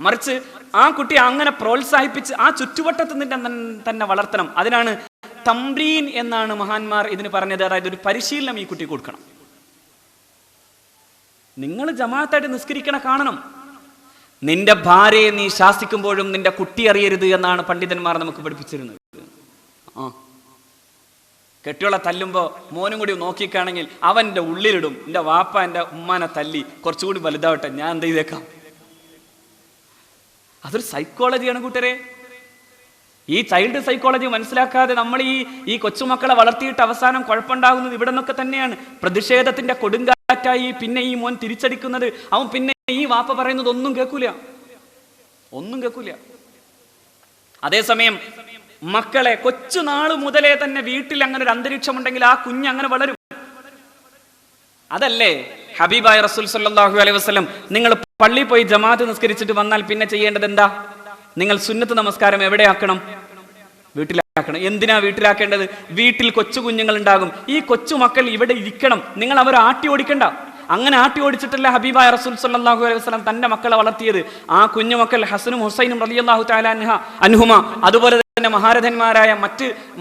മറിച്ച് ആ കുട്ടിയെ അങ്ങനെ പ്രോത്സാഹിപ്പിച്ച് ആ ചുറ്റുവട്ടത്ത് തന്നെ വളർത്തണം. അതിനാണ് തംബ്രീൻ എന്നാണ് മഹാന്മാർ ഇതിന് പറഞ്ഞത്. അതായത് ഒരു പരിശീലനം ഈ കുട്ടി കൊടുക്കണം. നിങ്ങൾ ജമാഅത്തായിട്ട് നിസ്കരിക്കണ കാണണം. നിന്റെ ഭാര്യയെ നീ ശാസിക്കുമ്പോഴും നിന്റെ കുട്ടി അറിയരുത് എന്നാണ് പണ്ഡിതന്മാർ നമുക്ക് പഠിപ്പിച്ചിരുന്നത്. കെട്ടിയോളെ തല്ലുമ്പോ മോനും കൂടി നോക്കിക്കാണെങ്കിൽ അവന്റെ ഉള്ളിലിടും, എന്റെ വാപ്പ എന്റെ ഉമ്മാനെ തല്ലി കുറച്ചുകൂടി വലുതാവട്ടെ, ഞാൻ എന്ത് ചെയ്തേക്കാം. അതൊരു സൈക്കോളജിയാണ് കൂട്ടരെ. ഈ ചൈൽഡ് സൈക്കോളജി മനസ്സിലാക്കാതെ നമ്മൾ ഈ കൊച്ചുമക്കളെ വളർത്തിയിട്ട് അവസാനം കുഴപ്പമുണ്ടാകുന്നത് ഇവിടെ നിന്നൊക്കെ തന്നെയാണ്. പ്രതിഷേധത്തിന്റെ കൊടുങ്കാറ്റായി പിന്നെ ഈ മോൻ തിരിച്ചടിക്കുന്നത്, അവൻ പിന്നെ ഈ വാപ്പ പറയുന്നത് ഒന്നും കേൾക്കൂല. അതേസമയം മക്കളെ കൊച്ചുനാള് മുതലേ തന്നെ വീട്ടിൽ അങ്ങനെ ഒരു അന്തരീക്ഷം ഉണ്ടെങ്കിൽ ആ കുഞ്ഞ് അങ്ങനെ വളരും. അതല്ലേ ഹബീബായ റസൂൽ സല്ലല്ലാഹു അലൈഹി വസല്ലം, നിങ്ങൾ പള്ളിയിൽ പോയി ജമാഅത്ത് നിസ്കരിച്ചിട്ട് വന്നാൽ പിന്നെ ചെയ്യേണ്ടത് എന്താ? നിങ്ങൾ സുന്നത്ത് നമസ്കാരം എവിടെയാക്കണം? വീട്ടിലാക്കണം. എന്തിനാ വീട്ടിലാക്കേണ്ടത്? വീട്ടിൽ കൊച്ചു കുഞ്ഞുങ്ങൾ ഉണ്ടാകും. ഈ കൊച്ചു മക്കൾ ഇവിടെ ഇരിക്കണം. നിങ്ങൾ അവരെ ആട്ടി ഓടിക്കണ്ട. അങ്ങനെ ആട്ടി ഓടിച്ചിട്ടല്ല ഹബീബായ റസൂൽ സല്ലല്ലാഹു അലൈഹി വസല്ലം തന്റെ മക്കളെ വളർത്തിയത്. ആ കുഞ്ഞു മക്കൾ ഹസനും ഹുസൈനും റളിയല്ലാഹു തആല അൻഹുമ, അതുപോലെ തന്നെ മഹാരഥന്മാരായ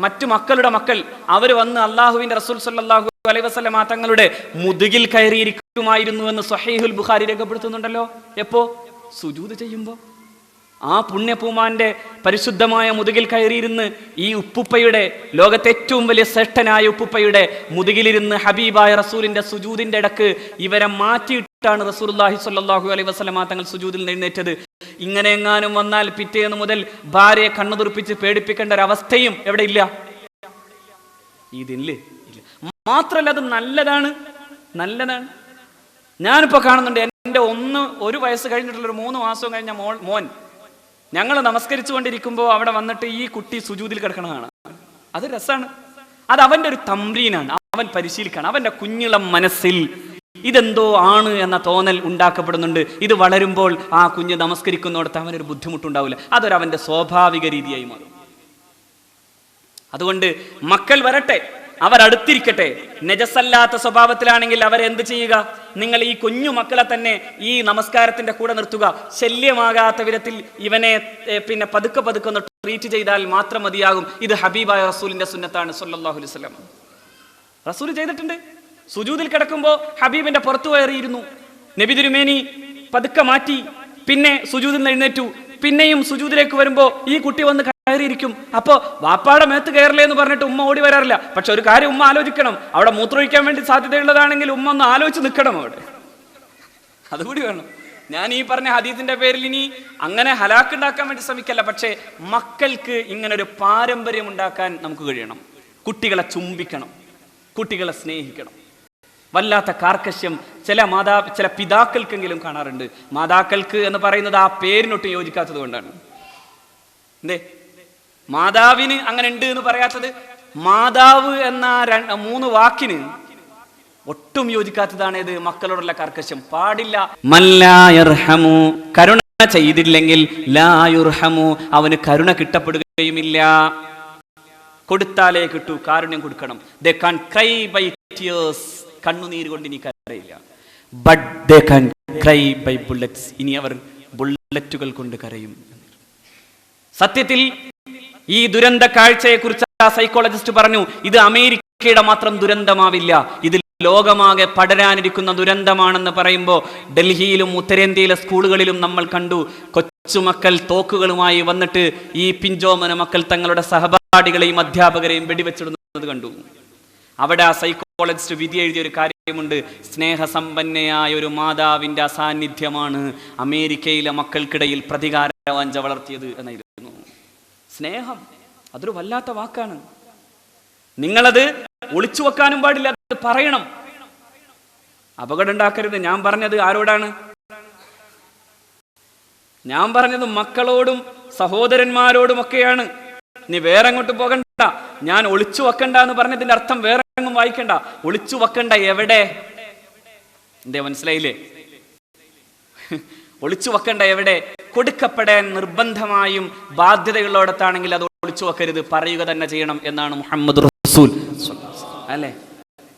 മറ്റു മക്കളുടെ മക്കൾ, അവർ വന്ന് അള്ളാഹുവിന്റെ റസൂൽ സല്ലല്ലാഹു അലൈഹി വസല്ലം തങ്ങളുടെ മുതുകിൽ കയറിയിരിക്കുമായിരുന്നു എന്ന് സ്വഹീഹുൽ ബുഖാരി രേഖപ്പെടുത്തുന്നുണ്ടല്ലോ. എപ്പോ? സുജൂദ് ചെയ്യുമ്പോ ആ പുണ്യപൂമാന്റെ പരിശുദ്ധമായ മുതുകിൽ കയറിയിരുന്ന് ഈ ഉപ്പുപ്പയുടെ, ലോകത്തെ ഏറ്റവും വലിയ ശ്രേഷ്ഠനായ ഉപ്പുപ്പയുടെ മുതുകിലിരുന്ന് ഹബീബായ റസൂലിന്റെ സുജൂദിന്റെ ഇടക്ക് ഇവരെ മാറ്റിയിട്ട് ാണ് റസൂലുള്ളാഹി സ്വല്ലല്ലാഹു അലൈഹി വസല്ലമ തങ്ങൾ സുജൂദിൽ എഴുന്നേറ്റത്. ഇങ്ങനെ എങ്ങാനും വന്നാൽ പിറ്റേന്ന് മുതൽ ഭാര്യയെ കണ്ണു തുറപ്പിച്ച് പേടിപ്പിക്കേണ്ട ഒരവസ്ഥയും എവിടെ ഇല്ല, ഇതില്ല. മാത്രമല്ല അത് നല്ലതാണ്. ഞാനിപ്പോ കാണുന്നുണ്ട്, എൻ്റെ 1 വയസ്സ് കഴിഞ്ഞിട്ടുള്ള ഒരു 3 മാസം കഴിഞ്ഞ മോൻ ഞങ്ങൾ നമസ്കരിച്ചു കൊണ്ടിരിക്കുമ്പോൾ അവിടെ വന്നിട്ട് ഈ കുട്ടി സുജൂദിൽ കിടക്കണതാണ്. അത് രസമാണ്. അത് അവന്റെ ഒരു തംറീനാണ്, അവൻ പരിശീലിക്കണം. അവന്റെ കുഞ്ഞിളം മനസ്സിൽ ഇതെന്തോ ആണ് എന്ന തോന്നൽ ഉണ്ടാക്കപ്പെടുന്നുണ്ട്. ഇത് വളരുമ്പോൾ ആ കുഞ്ഞ് നമസ്കരിക്കുന്നിടത്ത് അവനൊരു ബുദ്ധിമുട്ടുണ്ടാവില്ല. അവന്റെ സ്വാഭാവിക രീതിയായി മാറും. അതുകൊണ്ട് മക്കൾ വരട്ടെ, അവരടുത്തിരിക്കട്ടെ. നജസല്ലാത്ത സ്വഭാവത്തിലാണെങ്കിൽ അവരെന്ത് ചെയ്യുക? നിങ്ങൾ ഈ കുഞ്ഞു മക്കളെ തന്നെ ഈ നമസ്കാരത്തിന്റെ കൂടെ നിർത്തുക. ശല്യമാകാത്ത വിധത്തിൽ ഇവനെ പിന്നെ പതുക്കെ ഒന്ന് ട്രീറ്റ് ചെയ്താൽ മാത്രം മതിയാകും. ഇത് ഹബീബായ റസൂലിന്റെ സുന്നത്താണ് സ്വല്ലല്ലാഹു അലൈഹി വസല്ലം. റസൂൽ ചെയ്തിട്ടുണ്ട്. സുജൂദിൽ കിടക്കുമ്പോൾ ഹബീബിന്റെ പുറത്തു കയറിയിരുന്നു. നബി തിരുമേനി പതുക്കെ മാറ്റി, പിന്നെ സുജൂദിൽ നിന്ന് എഴുന്നേറ്റു. പിന്നെയും സുജൂദിലേക്ക് വരുമ്പോ ഈ കുട്ടി വന്ന് കയറിയിരിക്കും. അപ്പോ വാപ്പാടെ മേത്ത് കയറില്ലേ എന്ന് പറഞ്ഞിട്ട് ഉമ്മ ഓടി വരാറില്ല. പക്ഷെ ഒരു കാര്യം ഉമ്മ ആലോചിക്കണം, അവിടെ മൂത്രമൊഴിക്കാൻ വേണ്ടി സാധ്യതയുള്ളതാണെങ്കിൽ ഉമ്മ ഒന്ന് ആലോചിച്ച് നിൽക്കണം അവിടെ. അതുകൂടി വേണം. ഞാൻ ഈ പറഞ്ഞ ഹദീസിന്റെ പേരിൽ ഇനി അങ്ങനെ ഹലാക്കുണ്ടാക്കാൻ വേണ്ടി ശ്രമിക്കല്ല. പക്ഷേ മക്കൾക്ക് ഇങ്ങനെ ഒരു പാരമ്പര്യം ഉണ്ടാക്കാൻ നമുക്ക് കഴിയണം. കുട്ടികളെ ചുംബിക്കണം, കുട്ടികളെ സ്നേഹിക്കണം. വല്ലാത്ത കാർക്കശ്യം ചില പിതാക്കൾക്കെങ്കിലും കാണാറുണ്ട്. മാതാക്കൾക്ക് എന്ന് പറയുന്നത് ആ പേരിനൊട്ടും യോജിക്കാത്തത് കൊണ്ടാണ്. എന്തേ മാതാവിന് അങ്ങനെ ഉണ്ട് എന്ന് പറയാത്തത്? മാതാവ് എന്ന 3 വാക്കിന് ഒട്ടും യോജിക്കാത്തതാണ് ഇത്. മക്കളോടുള്ള കർക്കശം പാടില്ല. മല്ലായർഹമു, കരുണ ചെയ്തില്ലെങ്കിൽ ലായുർഹമു, അവന് കരുണ കിട്ടപ്പെടുകയുമില്ല. കൊടുത്താലേ കിട്ടൂ, കാരുണ്യം കൊടുക്കണം. They can cry by tears, കണ്ണുനീര് കൊണ്ട് ഇനി കരയില്ല. But they can cry by bullets, ഇനി അവർ ബുള്ളറ്റുകൾ കൊണ്ട് കരയും. സത്യത്തിൽ ഈ ദുരന്ത കാഴ്ചയെ കുറിച്ച് സൈക്കോളജിസ്റ്റ് പറഞ്ഞു, ഇത് അമേരിക്കയുടെ മാത്രം ദുരന്തമാവില്ല, ഇത് ലോകമാകെ പടരാനിരിക്കുന്ന ദുരന്തമാണെന്ന് പറയുമ്പോൾ ഡൽഹിയിലും ഉത്തരേന്ത്യയിലെ സ്കൂളുകളിലും നമ്മൾ കണ്ടു, കൊച്ചുമക്കൾ തോക്കുകളുമായി വന്നിട്ട് ഈ പിഞ്ചോമന മക്കൾ തങ്ങളുടെ സഹപാഠികളെയും അധ്യാപകരെയും വെടിവെച്ചിടുന്നത് കണ്ടു. അവിടെ ആ സൈക്കോളജിസ്റ്റ് വിധി എഴുതിയൊരു കാര്യമുണ്ട്, സ്നേഹസമ്പന്നയായ ഒരു മാതാവിന്റെ അസാന്നിധ്യമാണ് അമേരിക്കയിലെ മക്കൾക്കിടയിൽ പ്രതികാരവാഞ്ച വളർത്തിയത് എന്നായിരുന്നു. സ്നേഹം അതൊരു വല്ലാത്ത വാക്കാണ്. നിങ്ങളത് ഒളിച്ചു വെക്കാനും പാടില്ല, അത് പറയണം. അപകടം ഉണ്ടാക്കരുത്. ഞാൻ പറഞ്ഞത് ആരോടാണ്? ഞാൻ പറഞ്ഞത് മക്കളോടും സഹോദരന്മാരോടും ഒക്കെയാണ്. നീ വേറെ അങ്ങോട്ട് പോകണ്ട. ഞാൻ ഒളിച്ചു വെക്കണ്ട എന്ന് പറഞ്ഞതിന്റെ അർത്ഥം വേറെ എങ്ങും വായിക്കണ്ട. ഒളിച്ചു വെക്കണ്ട എവിടെ? എന്തേ മനസ്സിലായില്ലേ? ഒളിച്ചു വെക്കണ്ട എവിടെ? കൊടുക്കപ്പെടാൻ നിർബന്ധമായും ബാധ്യതയുള്ളടത്താണെങ്കിൽ അത് ഒളിച്ചു വെക്കരുത്, പറയുക തന്നെ ചെയ്യണം എന്നാണ് മുഹമ്മദ് റസൂൽ അല്ലേ.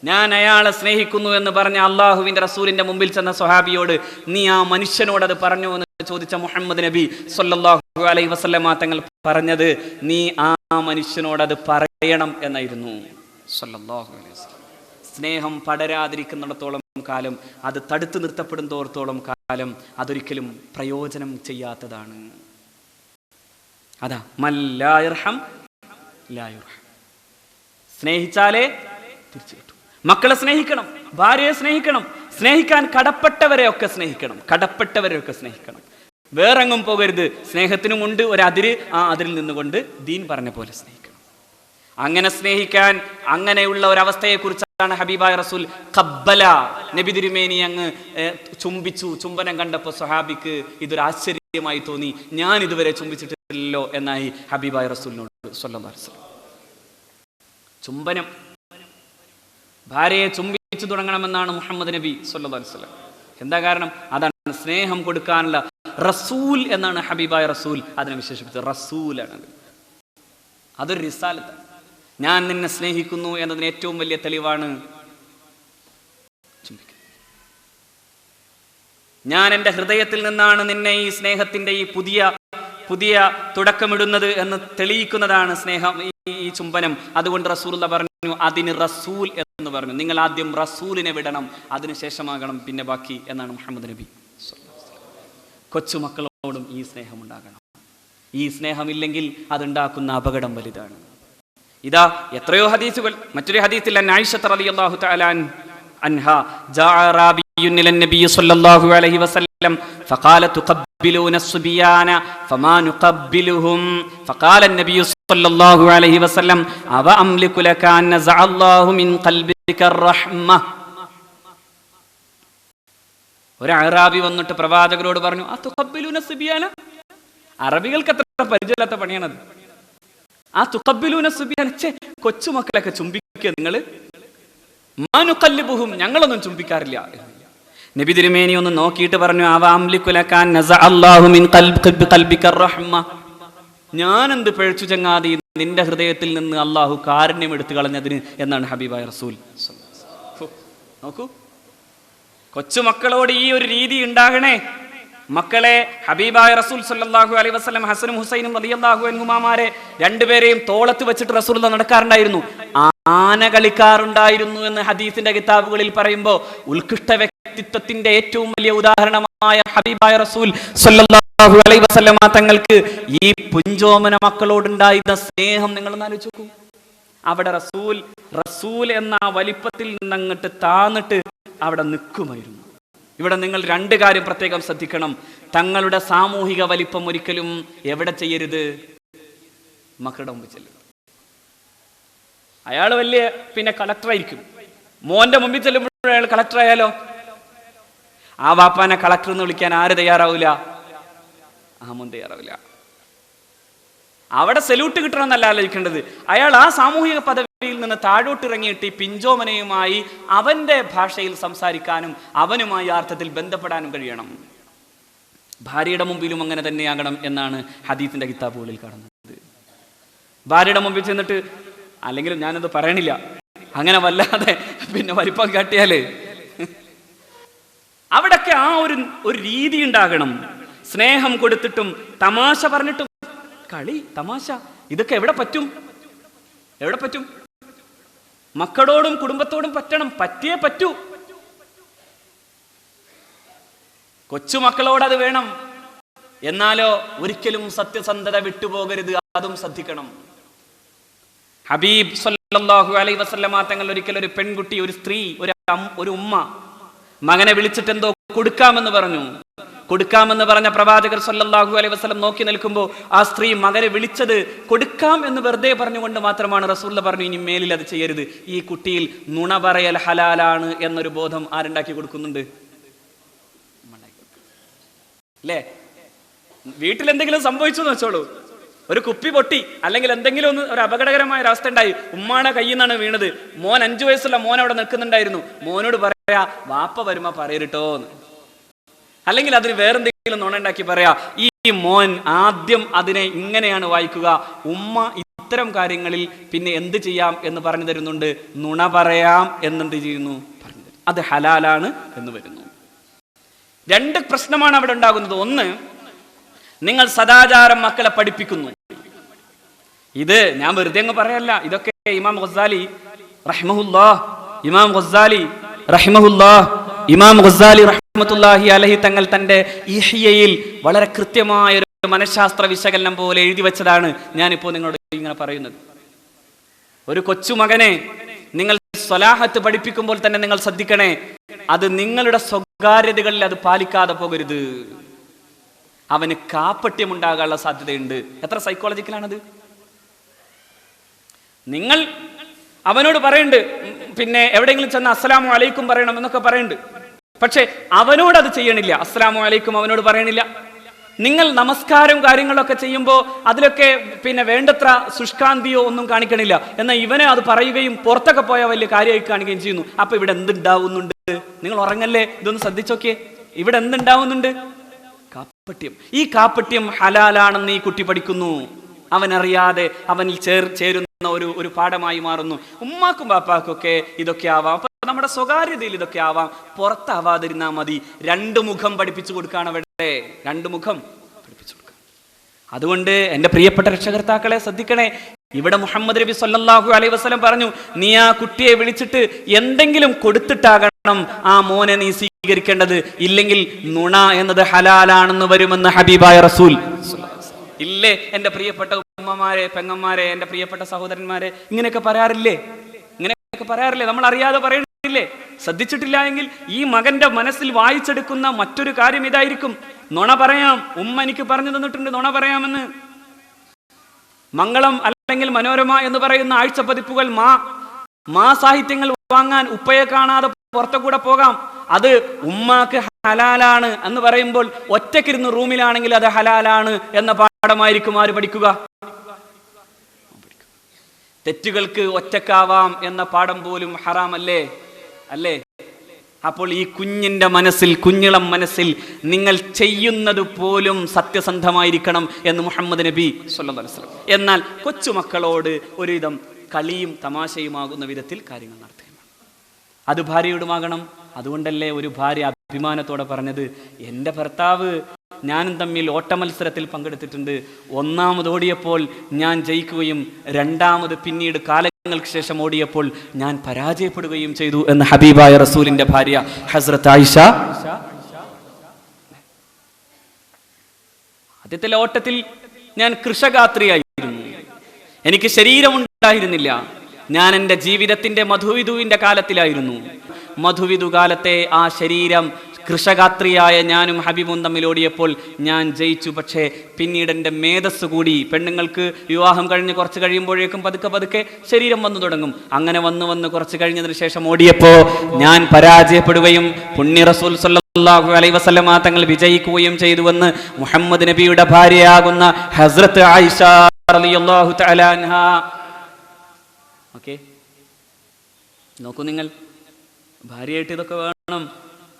ഞാൻ അയാളെ സ്നേഹിക്കുന്നു എന്ന് പറഞ്ഞ അള്ളാഹുവിന്റെ റസൂലിന്റെ മുമ്പിൽ ചെന്ന സ്വഹാബിയോട് നീ ആ മനുഷ്യനോട് അത് പറഞ്ഞു എന്ന് ചോദിച്ച മുഹമ്മദ് നബി സ്വല്ലല്ലാഹു അലൈഹി വസല്ലമ തങ്ങൾ പറഞ്ഞത് നീ ആ മനുഷ്യനോട് അത് പറയണം എന്നായിരുന്നു സ്വല്ലല്ലാഹു അലൈഹി വസല്ലം. സ്നേഹം പടരാതിരിക്കുന്നിടത്തോളം കാലം, അത് തടുത്തു നിർത്തപ്പെടുന്നിടത്തോളം കാലം അതൊരിക്കലും പ്രയോജനം ചെയ്യാത്തതാണ്. അതാ മല്ലായർഹം ലായുർഹം. സ്നേഹിച്ചാലേ തിരിച്ചു കിട്ടും. മക്കളെ സ്നേഹിക്കണം, ഭാര്യയെ സ്നേഹിക്കണം, സ്നേഹിക്കാൻ കടപ്പെട്ടവരെയൊക്കെ സ്നേഹിക്കണം. വേറെങ്ങും പോകരുത്. സ്നേഹത്തിനുമുണ്ട് ഒരതിര്, ആ അതിരിൽ നിന്നുകൊണ്ട് ദീൻ പറഞ്ഞ പോലെ സ്നേഹിക്കണം. അങ്ങനെ സ്നേഹിക്കാൻ, അങ്ങനെയുള്ള ഒരവസ്ഥയെക്കുറിച്ചാണ് ഹബീബായ റസൂൽ ഖബ്ബല, നബി തിരുമേനി അങ്ങ് ചുംബിച്ചു. ചുംബനം കണ്ടപ്പോൾ സ്വഹാബിക്ക് ഇതൊരു ആശ്ചര്യമായി തോന്നി. ഞാൻ ഇതുവരെ ചുംബിച്ചിട്ടില്ലല്ലോ എന്നായി ഹബീബായ റസൂലിനോട് സ്വല്ലല്ലാഹു അലൈഹി വസല്ലം. ചുംബനം, ഭാര്യയെ ചുംബിച്ചു തുടങ്ങണമെന്നാണ് മുഹമ്മദ് നബി സ്വല്ലല്ലാഹു അലൈഹി വസല്ലം. എന്താ കാരണം? അതാണ് സ്നേഹം കൊടുക്കാനുള്ള റസൂൽ എന്നാണ് ഹബീബായ റസൂൽ അതിനെ വിശേഷിപ്പിച്ചത്. റസൂലാണ്, അതൊരു റിസാലത്താണ്. ഞാൻ നിന്നെ സ്നേഹിക്കുന്നു എന്നതിന് ഏറ്റവും വലിയ തെളിവാണ് ചുംബിക്കൽ. ഞാൻ എൻ്റെ ഹൃദയത്തിൽ നിന്നാണ് നിന്നെ ഈ സ്നേഹത്തിന്റെ ഈ പുതിയ തുടക്കമിടുന്നത് എന്ന് തെളിയിക്കുന്നതാണ് സ്നേഹം, ഈ ചുംബനം. അതുകൊണ്ട് റസൂലുള്ളാഹി പറഞ്ഞു, അതിന് റസൂൽ എന്ന് പറഞ്ഞു. നിങ്ങൾ ആദ്യം റസൂലിനെ വിടണം, അതിനുശേഷമാകണം പിന്നെ ബാക്കി എന്നാണ് മുഹമ്മദ് നബി. കൊച്ചുമക്കളോടും ഈ സ്നേഹം ഉണ്ടാകണം. ഈ സ്നേഹമില്ലെങ്കിൽ അതുണ്ടാക്കുന്ന അപകടം വലുതാണ്. ഇതാ എത്രയോ ഹദീസുകൾ. മറ്റൊരു ഹദീസിൽ ആയിഷ റളിയല്ലാഹു തആല عنها جاء أعرابي إلى النبي صلى الله عليه وسلم فقال تقبلون الصبيان فما نقبلهم فقال النبي صلى الله عليه وسلم أو أملك لك أن نزع الله من قلبك الرحمة. ഒരു അറാബി വന്നിട്ട് പ്രവാചകരോട് പറഞ്ഞു, ആ തുഖബ്ബിലൂന സുബിയാന, അറബികൾക്ക് അത്ര പരിചയമില്ലാത്ത പണിയാണത്. ആ തുഖബ്ബിലൂന സുബിയാന, കൊച്ചുമക്കളൊക്കെ ചുംബിക്കുക നിങ്ങൾ? മാ നുഖല്ലിബുഹും, ഞങ്ങളൊന്നും ചുംബിക്കാറില്ല. നബി തിരുമേനി ഒന്ന് നോക്കിയിട്ട് പറഞ്ഞു, ഞാൻ എന്ത് പിഴച്ചു ചങ്ങാതി, നിന്റെ ഹൃദയത്തിൽ നിന്ന് അള്ളാഹു കാരുണ്യം എടുത്തു കളഞ്ഞതിന് എന്നാണ് ഹബീബായ റസൂൽ. നോക്കൂ, കൊച്ചുമക്കളോട് ഈ ഒരു രീതി ഉണ്ടാകണേ. മക്കളെ ഹബീബായ റസൂൽ സല്ലല്ലാഹു അലൈഹി വസല്ലം ഹസനും ഹുസൈനും റളിയല്ലാഹു അൻഹുമാരെ രണ്ടുപേരെയും തോളത്ത് വെച്ചിട്ട് റസൂൽ നടക്കാറുണ്ടായിരുന്നു, ആന കളിക്കാറുണ്ടായിരുന്നു എന്ന് ഹദീസിന്റെ കിതാബുകളിൽ പറയുമ്പോൾ ഉത്കൃഷ്ട വ്യക്തിത്വത്തിന്റെ ഏറ്റവും വലിയ ഉദാഹരണമായ ഹബീബായ റസൂൽ സല്ലല്ലാഹു അലൈഹി വസല്ലം തങ്ങൾക്ക് ഈ പുഞ്ചോമന മക്കളോടുണ്ടായിരുന്ന സ്നേഹം നിങ്ങളൊന്ന് ആലോചിച്ച് നോക്കൂ. അവിടെ റസൂൽ എന്ന വലിപ്പത്തിൽ നിന്നങ്ങട്ട് താന്നിട്ട് അവിടെ നിൽക്കുമായിരുന്നു. ഇവിടെ നിങ്ങൾ രണ്ട് കാര്യം പ്രത്യേകം ശ്രദ്ധിക്കണം. തങ്ങളുടെ സാമൂഹിക വലിപ്പം ഒരിക്കലും എവിടെ ചെയ്യരുത്? മക്കളുടെ മുമ്പിൽ ചെല്ലരുത്. അയാൾ വലിയ കളക്ടറായിരിക്കും, മോന്റെ മുമ്പിൽ ചെല്ലുമ്പോൾ അയാൾ കളക്ടർ ആയാലോ, ആ വാപ്പാനെ കളക്ടർ എന്ന് വിളിക്കാൻ ആര് തയ്യാറാവില്ല? ആ മോൻ തയ്യാറാവില്ല. അവിടെ സെല്യൂട്ട് കിട്ടണമെന്നല്ല ആലോചിക്കേണ്ടത്. അയാൾ ആ സാമൂഹിക പദവിയിൽ നിന്ന് താഴോട്ടിറങ്ങിയിട്ട് ഈ പിഞ്ചോമനയുമായി അവന്റെ ഭാഷയിൽ സംസാരിക്കാനും അവനുമായി അർത്ഥത്തിൽ ബന്ധപ്പെടാനും കഴിയണം. ഭാര്യയുടെ മുമ്പിലും അങ്ങനെ തന്നെയാകണം എന്നാണ് ഹദീസിന്റെ കിതാബുകളിൽ കാണുന്നത്. ഭാര്യയുടെ മുമ്പിൽ ചെന്നിട്ട്, അല്ലെങ്കിലും ഞാനത് പറയണില്ല, അങ്ങനെ വല്ലാതെ വലിപ്പം കാട്ടിയാല് അവിടൊക്കെ ആ ഒരു രീതി ഉണ്ടാകണം. സ്നേഹം കൊടുത്തിട്ടും തമാശ പറഞ്ഞിട്ടും കളി തമാശ ഇതൊക്കെ എവിടെ പറ്റും? മക്കളോടും കുടുംബത്തോടും പറ്റണം, പറ്റിയേ പറ്റൂ. കൊച്ചുമക്കളോട് അത് വേണം. എന്നാലോ ഒരിക്കലും സത്യസന്ധത വിട്ടുപോകരുത്, അതും ശ്രദ്ധിക്കണം. ഹബീബ് സല്ലല്ലാഹു അലൈഹി വസല്ലമ തങ്ങൾ ഒരിക്കൽ ഒരു പെൺകുട്ടി, ഒരു സ്ത്രീ, ഒരു ഉമ്മ മകനെ വിളിച്ചിട്ട് എന്തോ കൊടുക്കാമെന്ന് പറഞ്ഞ പ്രവാചകർ സല്ലല്ലാഹു അലൈഹി വസല്ലം നോക്കി നിൽക്കുമ്പോൾ ആ സ്ത്രീ മകനെ വിളിച്ചത് കൊടുക്കാം എന്ന് വെറുതെ പറഞ്ഞുകൊണ്ട് മാത്രമാണ്. റസൂൽ പറഞ്ഞു, ഇനി മേലിൽ അത് ചെയ്യരുത്. ഈ കുട്ടിയിൽ നുണ പറയൽ ഹലാലാണ് എന്നൊരു ബോധം ആരുണ്ടാക്കി കൊടുക്കുന്നുണ്ട്? അല്ലേ? വീട്ടിൽ എന്തെങ്കിലും സംഭവിച്ചു എന്ന് വെച്ചോളൂ, ഒരു കുപ്പി പൊട്ടി അല്ലെങ്കിൽ എന്തെങ്കിലും ഒരു അപകടകരമായ ഒരവസ്ഥ ഉണ്ടായി, ഉമ്മാടെ കയ്യിൽ നിന്നാണ് വീണത്, മോൻ 5 വയസ്സുള്ള മോൻ അവിടെ നിൽക്കുന്നുണ്ടായിരുന്നു, മോനോട് പറയാ വാപ്പ വരുമ്പോ പറയരുട്ടോ എന്ന്. അല്ലെങ്കിൽ അതിന് വേറെന്തെങ്കിലും നുണയുണ്ടാക്കി പറയാ, ഈ മോൻ ആദ്യം അതിനെ ഇങ്ങനെയാണ് വായിക്കുക, ഉമ്മ ഇത്തരം കാര്യങ്ങളിൽ പിന്നെ എന്ത് ചെയ്യാം എന്ന് പറഞ്ഞു തരുന്നുണ്ട്. നുണ പറയാം എന്നെന്ത് ചെയ്യുന്നു? പറഞ്ഞു തരും. അത് ഹലാലാണ് എന്ന് വരുന്നു. 2 പ്രശ്നമാണ് അവിടെ ഉണ്ടാകുന്നത്. ഒന്ന്, നിങ്ങൾ സദാചാരം മക്കളെ പഠിപ്പിക്കുന്നു. ഇത് ഞാൻ വെറുതെ അങ്ങ് പറയല്ല, ഇതൊക്കെ ഇമാം ഗസാലി റഹ്മത്തുള്ളാഹി അലൈഹി തങ്ങൾ തന്റെ ഇഹ്യയിൽ വളരെ കൃത്യമായ ഒരു മനഃശാസ്ത്ര വിശകലനം പോലെ എഴുതി വെച്ചതാണ് ഞാനിപ്പോ നിങ്ങളോട് ഇങ്ങനെ പറയുന്നത്. ഒരു കൊച്ചുമകനെ നിങ്ങൾ സ്വലാഹത്ത് പഠിപ്പിക്കുമ്പോൾ തന്നെ നിങ്ങൾ ശ്രദ്ധിക്കണേ, അത് നിങ്ങളുടെ സ്വകാര്യതകളിൽ അത് പാലിക്കാതെ പോകരുത്. അവന് കാപ്പട്യം ഉണ്ടാകാനുള്ള സാധ്യതയുണ്ട്. എത്ര സൈക്കോളജിക്കലാണത്? നിങ്ങൾ അവനോട് പറയുന്നുണ്ട്, പിന്നെ എവിടെയെങ്കിലും ചെന്ന് അസ്സലാമു അലൈക്കും പറയണം എന്നൊക്കെ പറയുന്നുണ്ട്, പക്ഷെ അവനോട് അത് ചെയ്യണില്ല. അസ്സലാമു അലൈക്കും അവനോട് പറയണില്ല. നിങ്ങൾ നമസ്കാരവും കാര്യങ്ങളൊക്കെ ചെയ്യുമ്പോൾ അതിലൊക്കെ പിന്നെ വേണ്ടത്ര ശുഷ്കാന്തിയോ ഒന്നും കാണിക്കണില്ല. എന്നാൽ ഇവനെ അത് പറയുകയും പുറത്തൊക്കെ പോയാൽ വലിയ കാര്യമായി കാണിക്കുകയും ചെയ്യുന്നു. അപ്പൊ ഇവിടെ എന്തുണ്ടാവുന്നുണ്ട്? നിങ്ങൾ ഉറങ്ങല്ലേ, ഇതൊന്ന് ശ്രദ്ധിച്ചോക്കെ. ഇവിടെ എന്തുണ്ടാവുന്നുണ്ട്? കാപ്പട്യം. ഈ കാപ്പട്യം ഹലാലാണെന്ന് ഈ കുട്ടി പഠിക്കുന്നു. അവനറിയാതെ അവനിൽ ചേരുന്ന ഒരു പാഠമായി മാറുന്നു. ഉമ്മാക്കും ബാപ്പാക്കും ഒക്കെ ഇതൊക്കെ ആവാം, അപ്പൊ നമ്മുടെ സ്വകാര്യതയിൽ ഇതൊക്കെ ആവാം, പുറത്താവാതിരുന്നാ മതി. 2 മുഖം പഠിപ്പിച്ചു കൊടുക്കാണ് അവിടെ, 2 മുഖം പഠിപ്പിച്ചു കൊടുക്കുക. അതുകൊണ്ട് എന്റെ പ്രിയപ്പെട്ട രക്ഷകർത്താക്കളെ ശ്രദ്ധിക്കണേ. ഇവിടെ മുഹമ്മദ് നബി സല്ലല്ലാഹു അലൈഹി വസല്ലം പറഞ്ഞു, നീ ആ കുട്ടിയെ വിളിച്ചിട്ട് എന്തെങ്കിലും കൊടുത്തിട്ടാകണം ആ മോനെ നീ സ്വീകരിക്കേണ്ടത്, ഇല്ലെങ്കിൽ നുണ എന്നത് ഹലാലാണെന്ന് വരുമെന്ന് ഹബീബായ റസൂൽ. ഇല്ലേ എന്റെ പ്രിയപ്പെട്ട ഉമ്മമാരെ, പെങ്ങന്മാരെ, എന്റെ പ്രിയപ്പെട്ട സഹോദരന്മാരെ, ഇങ്ങനെയൊക്കെ പറയാറില്ലേ? നമ്മൾ അറിയാതെ പറയുന്നില്ലേ? പറയില്ലേ? ശ്രദ്ധിച്ചിട്ടില്ല എങ്കിൽ ഈ മകന്റെ മനസ്സിൽ വായിച്ചെടുക്കുന്ന മറ്റൊരു കാര്യം ഇതായിരിക്കും: നുണ പറയാം, ഉമ്മ എനിക്ക് പറഞ്ഞു തന്നിട്ടുണ്ട് നുണ പറയാമെന്ന്. മംഗളം അല്ലെങ്കിൽ മനോരമ എന്ന് പറയുന്ന ആഴ്ച പതിപ്പുകൾ, മാ സാഹിത്യങ്ങൾ വാങ്ങാൻ ഉപ്പയെ കാണാതെ പുറത്തു കൂടെ പോകാം. അത് ഉമ്മാക്ക് ഹലാലാണ് എന്ന് പറയുമ്പോൾ ഒറ്റക്കിരുന്ന് റൂമിലാണെങ്കിൽ അത് ഹലാലാണ് എന്ന പാഠമായിരിക്കും ആര് പഠിക്കുക? തെറ്റുകൾക്ക് ഒറ്റക്കാവാം എന്ന പാഠം പോലും ഹറാമല്ലേ? അല്ലേ? അപ്പോൾ ഈ കുഞ്ഞിന്റെ മനസ്സിൽ, കുഞ്ഞിളം മനസ്സിൽ നിങ്ങൾ ചെയ്യുന്നത് പോലും സത്യസന്ധമായിരിക്കണം എന്ന് മുഹമ്മദ് നബി സ്വല്ലല്ലാഹു അലൈഹി വസല്ലം. എന്നാൽ കൊച്ചുമക്കളോട് ഒരുവിധം കളിയും തമാശയുമാകുന്ന വിധത്തിൽ കാര്യങ്ങൾ നടത്തുക, അത് ഭാര്യയോടുമാകണം. അതുകൊണ്ടല്ലേ ഒരു ഭാര്യ അഭിമാനത്തോടെ പറഞ്ഞത്: എൻ്റെ ഭർത്താവ് ഞാനും തമ്മിൽ ഓട്ടമത്സരത്തിൽ പങ്കെടുത്തിട്ടുണ്ട്. ഒന്നാമത് ഓടിയപ്പോൾ ഞാൻ ജയിക്കുകയും രണ്ടാമത് പിന്നീട് കാലങ്ങൾക്ക് ശേഷം ഓടിയപ്പോൾ ഞാൻ പരാജയപ്പെടുകയും ചെയ്തു എന്ന് ഹബീബായ റസൂലിന്റെ ഭാര്യ ഹസ്രത്ത് ആയിഷ. ആദ്യത്തെ ഓട്ടത്തിൽ ഞാൻ കൃഷഗാത്രിയായിരുന്നു, എനിക്ക് ശരീരമുണ്ടായിരുന്നില്ല. ഞാൻ എൻ്റെ ജീവിതത്തിന്റെ മധുവിധുവിന്റെ കാലത്തിലായിരുന്നു. മധുവിധു കാലത്തെ ആ ശരീരം കൃഷഗാത്രിയായ ഞാനും ഹബീബും തമ്മിൽ ഓടിയപ്പോൾ ഞാൻ ജയിച്ചു. പക്ഷേ പിന്നീട് എൻ്റെ മേധസ് കൂടി, പെണ്ണുങ്ങൾക്ക് വിവാഹം കഴിഞ്ഞ് കുറച്ച് കഴിയുമ്പോഴേക്കും പതുക്കെ പതുക്കെ ശരീരം വന്നു തുടങ്ങും. അങ്ങനെ വന്ന് കുറച്ച് കഴിഞ്ഞതിന് ശേഷം ഓടിയപ്പോൾ ഞാൻ പരാജയപ്പെടുകയും പുണ്യ റസൂൽ സ്വല്ലല്ലാഹു അലൈഹി വസല്ലമ തങ്ങൾ വിജയിക്കുകയും ചെയ്തുവെന്ന് മുഹമ്മദ് നബിയുടെ ഭാര്യയാകുന്ന ഹസ്രത്ത് ആയിഷ റളിയല്ലാഹു തആല അൻഹാ. ഓക്കെ, നോക്കൂ നിങ്ങൾ, ഭാര്യയായിട്ട് ഇതൊക്കെ വേണം.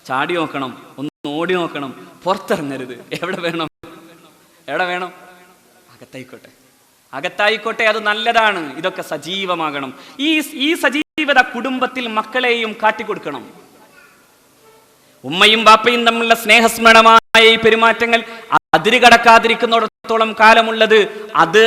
ചാടി നോക്കണം, ഒന്ന് ഓടി നോക്കണം, പുറത്തിറങ്ങരുത്. എവിടെ വേണം? അകത്തായിക്കോട്ടെ, അത് നല്ലതാണ്. ഇതൊക്കെ സജീവമാകണം. ഈ സജീവത കുടുംബത്തിൽ മക്കളെയും കാട്ടിക്കൊടുക്കണം. ഉമ്മയും ബാപ്പയും തമ്മിലുള്ള സ്നേഹസ്മരണമായ ഈ പെരുമാറ്റങ്ങൾ അതിര് കടക്കാതിരിക്കുന്നിടത്തോളം കാലമുള്ളത് അത്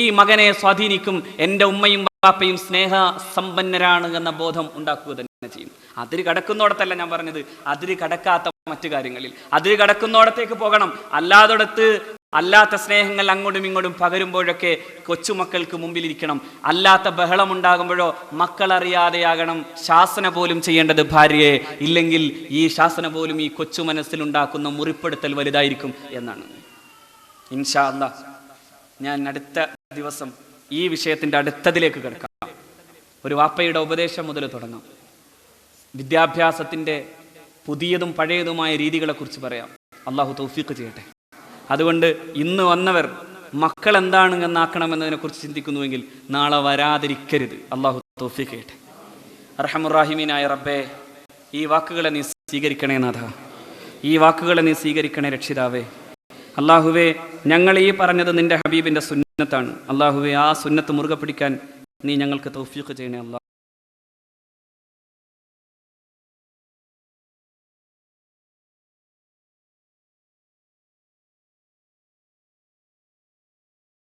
ഈ മകനെ സ്വാധീനിക്കും. എൻ്റെ ഉമ്മയും ബാപ്പയും സ്നേഹ സമ്പന്നരാണ് എന്ന ബോധം ഉണ്ടാക്കുക തന്നെ ചെയ്യും. അതിര് കടക്കുന്നിടത്തല്ല ഞാൻ പറഞ്ഞത്, അതിര് കടക്കാത്ത മറ്റു കാര്യങ്ങളിൽ. അതിര് കടക്കുന്നിടത്തേക്ക് പോകണം. അല്ലാത്ത സ്നേഹങ്ങൾ അങ്ങോട്ടും ഇങ്ങോട്ടും പകരുമ്പോഴൊക്കെ കൊച്ചുമക്കൾക്ക് മുമ്പിലിരിക്കണം. അല്ലാത്ത ബഹളമുണ്ടാകുമ്പോഴോ മക്കളറിയാതെയാകണം ശാസന പോലും ചെയ്യേണ്ടത് ഭാര്യയെ. ഇല്ലെങ്കിൽ ഈ ശാസന പോലും ഈ കൊച്ചു മനസ്സിലുണ്ടാക്കുന്ന മുറിപ്പെടുത്തൽ വലുതായിരിക്കും എന്നാണ്. ഇൻഷാ അല്ലാഹ് ഞാൻ അടുത്ത ദിവസം ഈ വിഷയത്തിന്റെ അടുത്തതിലേക്ക് കിടക്കാം. ഒരു വാപ്പയുടെ ഉപദേശം മുതൽ തുടങ്ങാം. വിദ്യാഭ്യാസത്തിന്റെ പുതിയതും പഴയതുമായ രീതികളെക്കുറിച്ച് പറയാം. അള്ളാഹു തൗഫീഖ് ചെയ്യട്ടെ. അതുകൊണ്ട് ഇന്ന് വന്നവർ മക്കൾ എന്താണ് എന്നാക്കണമെന്നതിനെ കുറിച്ച് ചിന്തിക്കുന്നുവെങ്കിൽ നാളെ വരാതിരിക്കരുത്. അള്ളാഹു തൗഫീഖ് ചെയ്യട്ടെ. അർഹമുർ-റഹീമീനായ റബ്ബേ, ഈ വാക്കുകളെ നീ സ്വീകരിക്കണേ നാഥ, ഈ വാക്കുകളെ നീ സ്വീകരിക്കണേ രക്ഷിതാവേ. അള്ളാഹുവേ, ഞങ്ങൾ ഈ പറഞ്ഞത് നിന്റെ ഹബീബിന്റെ സുന്നത്താണ്. അള്ളാഹുവേ, ആ സുന്നത്ത് മുറുകെ പിടിക്കാൻ നീ ഞങ്ങൾക്ക് തൗഫീഖ് ചെയ്യണേ അല്ലാഹ്.